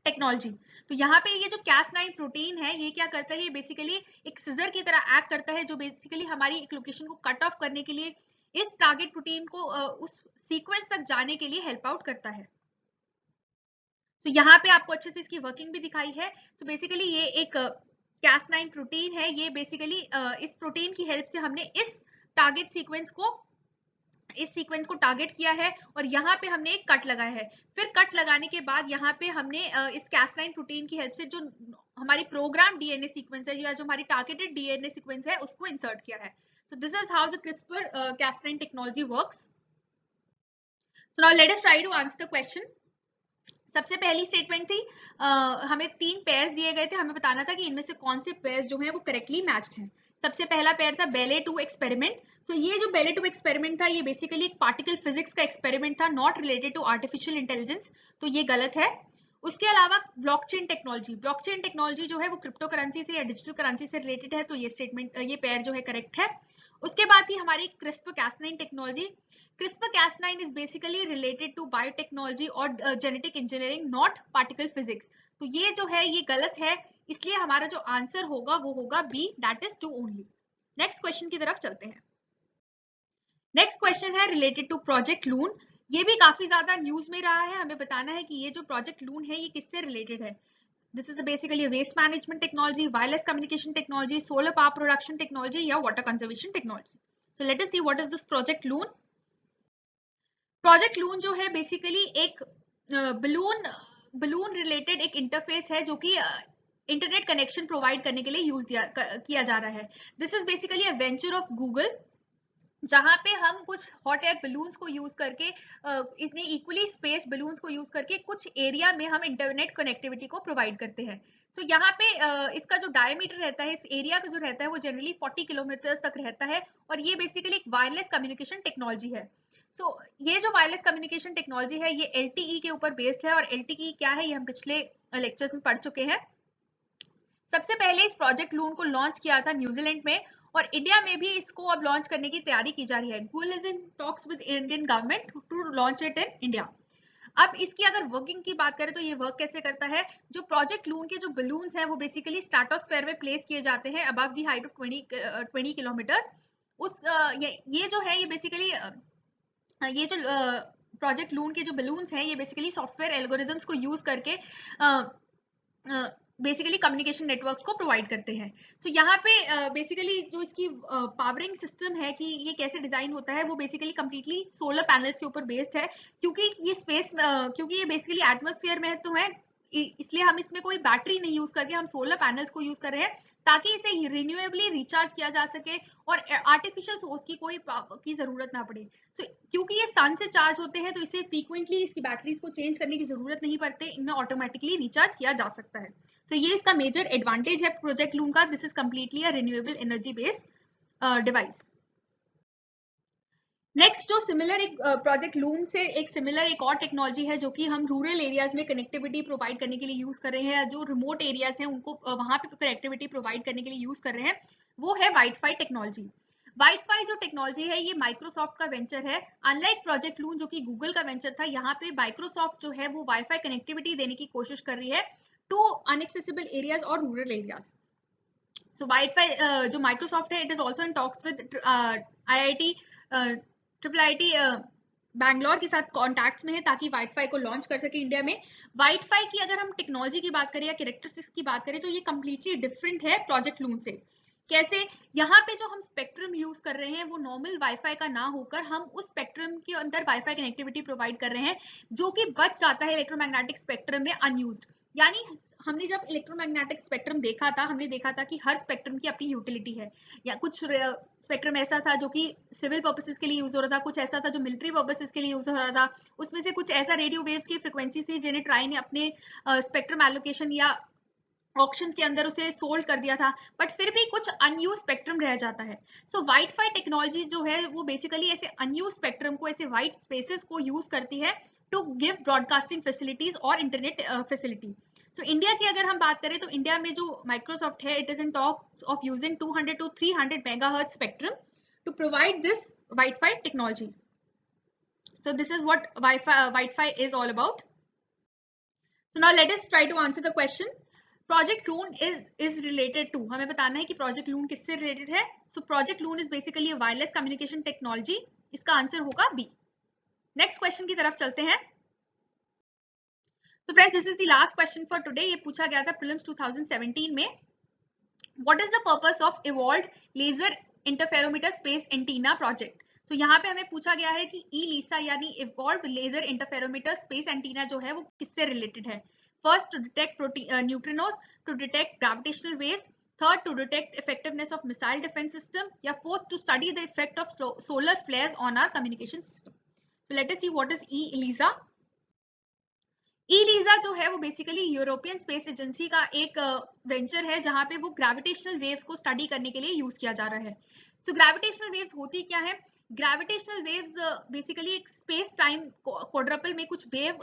technology. तो यहाँ पे ये जो Cas9 प्रोटीन है ये क्या करता है, ये बेसिकली एक सिजर की तरह एक्ट करता है, जो बेसिकली हमारी एक लोकेशन को कट ऑफ करने के लिए इस टारगेट प्रोटीन को उस सीक्वेंस तक जाने के लिए हेल्प आउट करता है। सो यहाँ पे आपको अच्छे से इसकी वर्किंग भी दिखाई है। सो बेसिकली ये एक Cas9 प्रोटीन है, ये बेसिकली इस प्रोटीन की हेल्प से हमने इस सीक्वेंस को टारगेट किया है और यहाँ पे हमने एक कट लगाया है। फिर कट लगाने के बाद यहाँ पे हमने इस Cas9 प्रोटीन की हेल्प से जो हमारी प्रोग्राम डीएनए सीक्वेंस है या जो हमारी टारगेटेड डीएनए सीक्वेंस है उसको इंसर्ट किया है। So this is how the CRISPR Cas9 technology works. So now let us try to answer the question. सबसे पहली स्टेटमेंट थी हमें 3 पेयर्स दिए गए थे, हमें बताना था कि इनमें से कौन से पेयर्स जो हैं वो करेक्टली मैच्ड हैं। सबसे पहला पेयर था बेले 2 एक्सपेरिमेंट। सो ये जो बेले 2 एक्सपेरिमेंट था ये बेसिकली एक पार्टिकल फिजिक्स का एक्सपेरिमेंट था, not related to artificial intelligence, तो ये गलत है। उसके अलावा ब्लॉकचेन टेक्नोलॉजी जो है वो क्रिप्टो करेंसी से या डिजिटल करेंसी से रिलेटेड है, तो ये पेयर जो है करेक्ट है। उसके बाद ही हमारी CRISPR-Cas9 technology. CRISPR-Cas9 is basically related to biotechnology और genetic engineering, not particle physics. तो ये जो है ये गलत है, इसलिए हमारा जो आंसर होगा वो होगा B, that is 2 only. Next question की तरफ चलते हैं। नेक्स्ट क्वेश्चन है रिलेटेड टू प्रोजेक्ट लून। ये भी काफी ज्यादा न्यूज में रहा है, हमें बताना है कि ये जो प्रोजेक्ट लून है ये किससे रिलेटेड है। This is basically waste management technology, wireless communication technology, solar power production technology या water conservation technology. So let us see what is this project Loon. Project Loon जो है बेसिकली एक बलून रिलेटेड एक interface है जो कि internet connection provide करने के लिए किया जा रहा है। This is basically a venture of Google, जहां पे हम कुछ हॉट एयर बलून्स को यूज करके इसने इक्वली स्पेस बलून्स को यूज करके कुछ एरिया में हम इंटरनेट कनेक्टिविटी को प्रोवाइड करते हैं। सो यहाँ पे इसका जो डायमीटर रहता है, इस एरिया का जो रहता है वो जनरली 40 किलोमीटर तक रहता है और ये बेसिकली एक वायरलेस कम्युनिकेशन टेक्नोलॉजी है। सो ये जो वायरलेस कम्युनिकेशन टेक्नोलॉजी है ये LTE के ऊपर बेस्ड है और LTE क्या है ये हम पिछले लेक्चर्स में पढ़ चुके हैं। सबसे पहले इस प्रोजेक्ट लून को लॉन्च किया था न्यूजीलैंड में और इंडिया में भी इसको अब लॉन्च करने की तैयारी की जा रही है। Google is in talks with Indian government to launch it in India. अब इसकी अगर वर्किंग की बात करें तो ये वर्क कैसे करता है। जो प्रोजेक्ट लून के जो बलून्स हैं वो बेसिकली स्ट्रेटोस्फेयर में प्लेस किए जाते हैं above the height of 20 kilometres. ये जो है ये बेसिकली ये जो प्रोजेक्ट लून के जो बलून्स हैं ये बेसिकली सॉफ्टवेयर एल्गोरिथम्स को यूज करके बेसिकली कम्युनिकेशन नेटवर्क्स को प्रोवाइड करते हैं। सो यहाँ पे बेसिकली जो इसकी पावरिंग सिस्टम है कि ये कैसे डिजाइन होता है वो बेसिकली कंप्लीटली सोलर पैनल्स के ऊपर बेस्ड है, क्योंकि ये बेसिकली एटमॉस्फेयर में तो है, इसलिए हम इसमें कोई बैटरी नहीं यूज करके हम सोलर पैनल्स को यूज कर रहे हैं ताकि इसे रिन्यूएबली रिचार्ज किया जा सके और आर्टिफिशियल सोर्स की जरूरत ना पड़े। सो क्योंकि ये सन से चार्ज होते हैं तो इसे फ्रीक्वेंटली इसकी बैटरीज को चेंज करने की जरूरत नहीं पड़ती, इनमें ऑटोमेटिकली रिचार्ज किया जा सकता है। सो ये इसका मेजर एडवांटेज है प्रोजेक्ट लून का। This is completely a renewable energy based device. Next जो सिमिलर एक प्रोजेक्ट लून से एक और टेक्नोलॉजी है जो कि हम रूरल एरियाज में कनेक्टिविटी प्रोवाइड करने के लिए यूज कर रहे हैं, जो रिमोट एरियाज हैं उनको वहां पे कनेक्टिविटी प्रोवाइड करने के लिए यूज कर रहे हैं, वो है वाइटफाई टेक्नोलॉजी। वाइटफाई जो टेक्नोलॉजी है ये माइक्रोसॉफ्ट का वेंचर है। अनलाइक प्रोजेक्ट लून जो कि गूगल का वेंचर था, यहाँ पे माइक्रोसॉफ्ट जो है वो वाईफाई कनेक्टिविटी देने की कोशिश कर रही है टू अनएक्सेसिबल एरियाज और रूरल एरियाज। सो वाइटफाई जो माइक्रोसॉफ्ट है it is also in talks with IIT Bangalore के साथ कॉन्टैक्ट्स में है ताकि वाइटफाई को लॉन्च कर सके इंडिया में। वाइटफाई की अगर हम टेक्नोलॉजी की बात करें या कैरेक्टरिस्टिक्स की बात करें तो ये कंप्लीटली डिफरेंट है प्रोजेक्ट लून से। कैसे, यहाँ पे जो हम स्पेक्ट्रम यूज कर रहे हैं वो नॉर्मल वाईफाई का ना होकर हम उस स्पेक्ट्रम के अंदर वाईफाई कनेक्टिविटी प्रोवाइड कर रहे हैं जो कि बच जाता है इलेक्ट्रोमैग्नेटिक स्पेक्ट्रम में अनयूज्ड। यानी हमने जब इलेक्ट्रोमैग्नेटिक स्पेक्ट्रम देखा था, हमने देखा था कि हर स्पेक्ट्रम की अपनी यूटिलिटी है, या कुछ स्पेक्ट्रम ऐसा था जो कि सिविल पर्पसेस के लिए यूज हो रहा था, कुछ ऐसा था जो मिलिट्री पर्पसेस के लिए यूज हो रहा था, उसमें से कुछ ऐसा रेडियो वेव्स की फ्रिक्वेंसी थी जिन्हें ट्राई ने अपने स्पेक्ट्रम एलोकेशन या ऑक्शंस के अंदर उसे सोल्ड कर दिया था, बट फिर भी कुछ अनयूज स्पेक्ट्रम रह जाता है। सो वाइटफाई टेक्नोलॉजी जो है वो बेसिकली ऐसे अनयूज स्पेक्ट्रम को, ऐसे वाइट स्पेसेस को यूज करती है टू गिव ब्रॉडकास्टिंग फैसिलिटीज और इंटरनेट फैसिलिटी। सो इंडिया की अगर हम बात करें तो इंडिया में जो माइक्रोसॉफ्ट है it is in talks of using 200 to 300 megahertz spectrum to provide this white fi technology. So this is what white fi is all about. So now let us try to answer the question. Project Loon is related to, हमें बताना है कि Project Loon किससे related है. So Project Loon is basically a wireless communication technology. इसका answer होगा B. Next question की तरफ चलते हैं. So friends, this is the last question for today. ये पूछा गया था prelims 2017 में. What is the purpose of evolved laser interferometer space antenna project? तो यहाँ पे हमें पूछा गया है कि ELISA यानी evolved laser interferometer space antenna जो है वो किससे related है. First, to detect neutrinos, to detect gravitational waves. Third, to detect effectiveness of missile defense system. या fourth, to study the effect of solar flares on our communication system. So let us see what is ELISA. ELISA जो है वो basically European space agency का एक venture है जहां पे वो ग्रेविटेशनल वेव्स को स्टडी करने के लिए यूज किया जा रहा है. सो ग्रेविटेशनल वेव्स होती क्या है? ग्रेविटेशनल वेव्स बेसिकली एक स्पेस टाइम क्वाड्रपल में कुछ वेव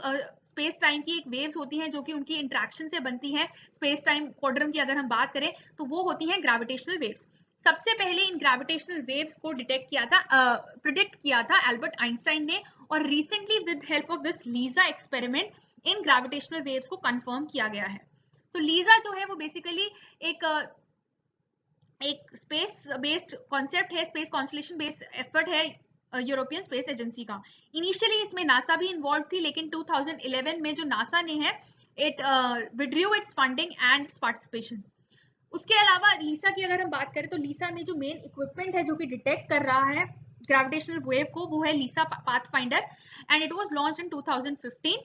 स्पेस टाइम की एक वेव्स होती हैं जो कि उनकी इंटरेक्शन से बनती हैं. स्पेस टाइम क्वाड्रम की अगर हम बात करें तो वो होती हैं ग्रेविटेशनल वेव्स. सबसे पहले इन ग्रेविटेशनल वेव्स को प्रिडिक्ट किया था एल्बर्ट आइंस्टाइन ने, और recently with help of this Lisa experiment in gravitational waves को कंफर्म किया गया है. सो लीजा जो है वो बेसिकली एक स्पेस बेस्ड कॉन्सेप्ट है, स्पेस कॉन्स्टलेशन बेस्ड एफर्ट है यूरोपियन स्पेस एजेंसी का. इनिशियली इसमें नासा भी इन्वॉल्व थी, लेकिन 2011 में जो नासा ने है it withdrew it's funding and participation. उसके अलावा लीसा की अगर हम बात करें तो लीसा में जो मेन इक्विपमेंट है जो कि डिटेक्ट कर रहा है ग्रेविटेशनल वेव को वो है LISA Pathfinder, and it was launched in 2015.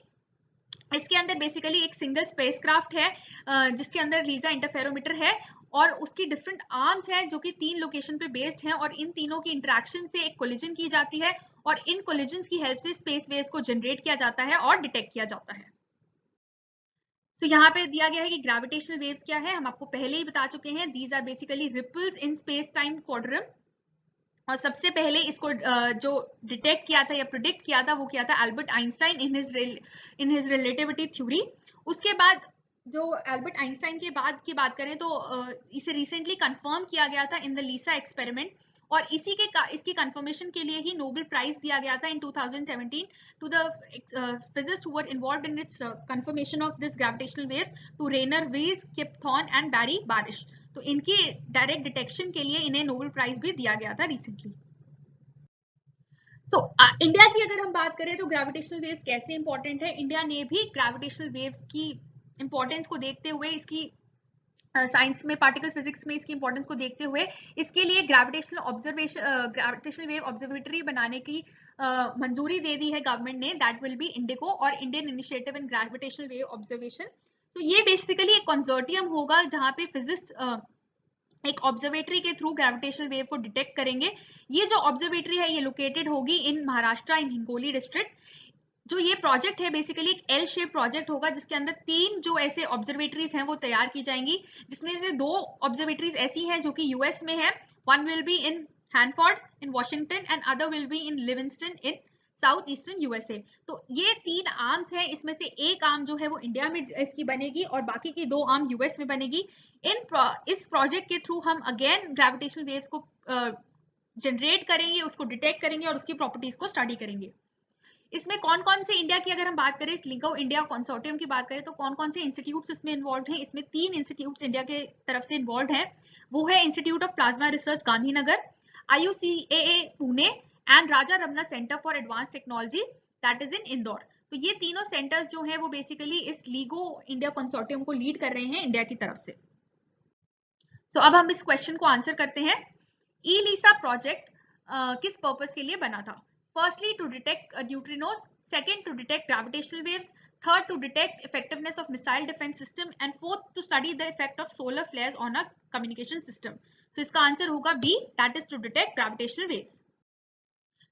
इसके अंदर बेसिकली एक सिंगल स्पेसक्राफ्ट है जिसके अंदर लीजा इंटरफेरोमीटर है और उसकी डिफरेंट आर्म्स हैं जो कि 3 लोकेशन पे बेस्ड हैं, और इन तीनों की इंटरेक्शन से एक कोलिजन की जाती है और इन कोलिजन्स की हेल्प से स्पेस वेव्स को जनरेट किया जाता है और डिटेक्ट किया जाता है. सो यहाँ पे दिया गया है कि ग्रेविटेशनल वेव्स क्या है, हम आपको पहले ही बता चुके हैं. These are basically ripples in space time quadrum, और सबसे पहले इसको जो डिटेक्ट किया था या प्रिडिक्ट किया था वो किया था Albert Einstein in his relativity theory. उसके बाद जो एल्बर्ट आइंस्टाइन के बाद की बात करें तो इसे रिसेंटली कंफर्म किया गया था इन द लीसा एक्सपेरिमेंट, और इसकी कंफर्मेशन के लिए ही नोबेल प्राइज दिया गया था in 2017 to the physicist who were involved in its confirmation of this gravitational waves, to Rainer Weiss, Kip thorn and बैरी बारिश. तो इनकी डायरेक्ट डिटेक्शन के लिए इन्हें नोबेल प्राइज भी दिया गया था रिसेंटली. सो इंडिया की अगर हम बात करें तो ग्रेविटेशनल वेव्स कैसे इंपॉर्टेंट है, इंडिया ने भी ग्रेविटेशनल वेव्स की इंपॉर्टेंस को देखते हुए, इसकी साइंस में पार्टिकल फिजिक्स में इसकी इंपॉर्टेंस को देखते हुए इसके लिए ग्रेविटेशनल वेव ऑब्जर्वेटरी बनाने की मंजूरी दे दी है गवर्नमेंट ने. दैट विल बी इंडिको और Indian initiative in gravitational wave observation. तो ये बेसिकली एक कंसोर्टियम होगा जहां पे फिजिस्ट एक ऑब्जर्वेटरी के थ्रू ग्रेविटेशनल वेव को डिटेक्ट करेंगे. ये जो ऑब्जर्वेटरी है ये लोकेटेड होगी इन महाराष्ट्र इन हिंगोली डिस्ट्रिक्ट. जो ये प्रोजेक्ट है बेसिकली एक एल शेप प्रोजेक्ट होगा जिसके अंदर 3 जो ऐसे ऑब्जर्वेटरीज हैं वो तैयार की जाएंगी, जिसमें से 2 ऑब्जर्वेटरीज ऐसी हैं जो कि यूएस में है. One will be in Hanford in Washington and other will be in Livingston in south eastern USA. तो ये 3 आर्म्स हैं, इसमें से एक आर्म जो है वो इंडिया में इसकी बनेगी और बाकी की 2 आर्म यूएस में बनेगी. इस प्रोजेक्ट के थ्रू हम अगेन ग्रेविटेशनल वेव्स को जनरेट करेंगे, उसको डिटेक्ट करेंगे और उसकी प्रॉपर्टीज को स्टडी करेंगे. इसमें कौन कौन से इंडिया की अगर हम बात करें, इस लिंको इंडिया कंसोर्टियम की बात करें तो कौन कौन से इंस्टीट्यूट्स इसमें इन्वॉल्व हैं. इसमें 3 इंस्टीट्यूट्स इंडिया के तरफ से इन्वॉल्व हैं. वो है institute of plasma research Gandhinagar, IUCAA Pune and Raja Ramanna centre for advance technology that is in Indore. तो ये तीनों सेंटर्स जो हैं वो बेसिकली इस लीगो इंडिया कंसोर्टियम को लीड कर रहे हैं इंडिया की तरफ से. सो अब हम इस क्वेश्चन को आंसर करते हैं. ELISA प्रोजेक्ट किस पर्पस के लिए बना था? Firstly, to detect neutrinos. Second, to detect gravitational waves. Third, to detect effectiveness of missile defense system. And fourth, to study the effect of solar flares on a communication system. So इसका answer होगा B, that is to detect gravitational waves.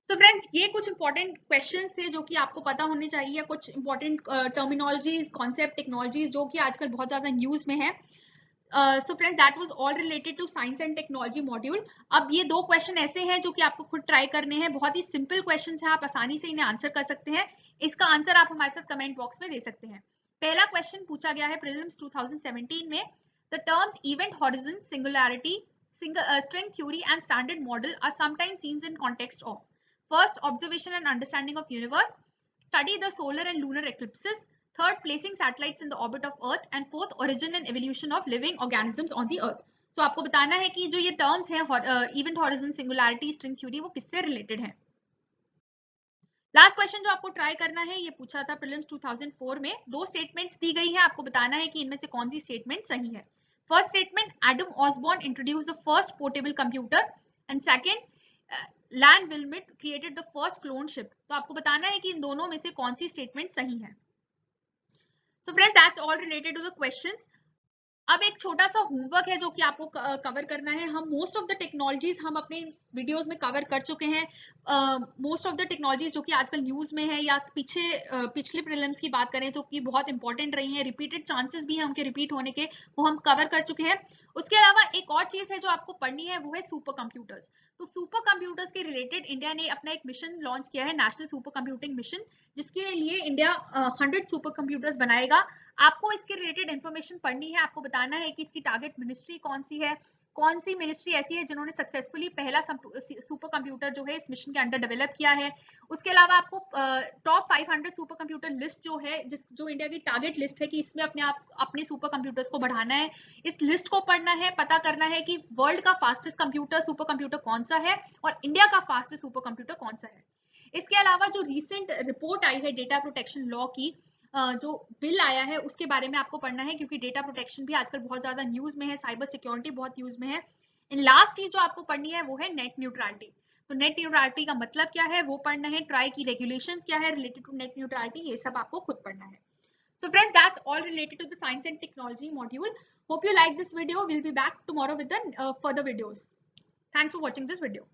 So friends, ये कुछ important questions थे जो कि आपको पता होने चाहिए, कुछ important terminologies, concept, technologies जो कि आजकल बहुत ज्यादा न्यूज में है. So friends, that was all related to science and technology module. अब ये 2 क्वेश्चन ऐसे हैं जो कि आपको खुद ट्राई करने हैं. बहुत ही सिंपल क्वेश्चंस हैं, आप आसानी से इन्हें आंसर कर सकते हैं. इसका आंसर आप हमारे साथ कमेंट बॉक्स में दे सकते हैं. पहला क्वेश्चन पूछा गया है प्रीलिम्स 2017 में. The terms event horizon, singularity, string theory and standard model are sometimes seen in context of first observation and understanding of universe, study the solar and lunar eclipses, Third, placing satellites in the orbit of Earth. And fourth, origin and evolution of living organisms on the Earth. So आपको बताना है कि जो ये terms हैं event horizon, singularity, string theory, वो किससे related है। लास्ट क्वेश्चन जो आपको ट्राई करना है, ये पूछा था प्रीलिम्स 2004 में, दो स्टेटमेंट्स दी गई हैं, आपको बताना है कि इनमें से कौन सी स्टेटमेंट सही है। First statement, Adam Osborne introduce the first portable computer, and second, Ian Wilmut created the first clone sheep. तो आपको बताना है कि इन दोनों में से कौन सी स्टेटमेंट सही है। So friends, that's all related to the questions. अब एक छोटा सा होमवर्क है जो कि आपको कवर करना है। हम मोस्ट ऑफ द टेक्नोलॉजीज हम अपने वीडियोस में कवर कर चुके हैं। मोस्ट ऑफ द टेक्नोलॉजीज जो कि आजकल न्यूज में है या पिछले प्रीलिम्स की बात करें तो कि बहुत इंपॉर्टेंट रही हैं, रिपीटेड चांसेस भी हैं उनके रिपीट होने के, वो हम कवर कर चुके हैं। उसके अलावा एक और चीज है जो आपको पढ़नी है, वो है सुपर कंप्यूटर्स। तो सुपर कंप्यूटर्स के रिलेटेड इंडिया ने अपना एक मिशन लॉन्च किया है, नेशनल सुपर कंप्यूटिंग मिशन, जिसके लिए इंडिया 100 सुपर कंप्यूटर्स बनाएगा। आपको इसके रिलेटेड इंफॉर्मेशन पढ़नी है, आपको बताना है कि इसकी टारगेट मिनिस्ट्री कौन सी है, कौन सी मिनिस्ट्री ऐसी है जिन्होंने सक्सेसफुली पहला सुपर कंप्यूटर जो है इस मिशन के अंडर डेवलप किया है। उसके अलावा आपको टॉप 500 सुपर कंप्यूटर लिस्ट जो है, जो इंडिया की टारगेट लिस्ट है कि इसमें अपने सुपर कंप्यूटर्स को बढ़ाना है, इस लिस्ट को पढ़ना है, पता करना है कि वर्ल्ड का फास्टेस्ट सुपर कंप्यूटर कौन सा है और इंडिया का फास्टेस्ट सुपर कंप्यूटर कौन सा है। इसके अलावा जो रिसेंट रिपोर्ट आई है डेटा प्रोटेक्शन लॉ की, जो बिल आया है उसके बारे में आपको पढ़ना है, क्योंकि डेटा प्रोटेक्शन भी आजकल बहुत ज्यादा न्यूज में है, साइबर सिक्योरिटी बहुत न्यूज में है। एंड लास्ट चीज जो आपको पढ़नी है वो है नेट न्यूट्रलिटी। तो नेट न्यूट्रलिटी का मतलब क्या है वो पढ़ना है, ट्राई की रेगुलेशंस क्या है रिलेटेड टू नेट न्यूट्रलिटी, ये सब आपको खुद पढ़ना है। So friends, that's all related to the science and technology module. Hope you like this video. We'll be back tomorrow with the further videos. Thanks for watching this video.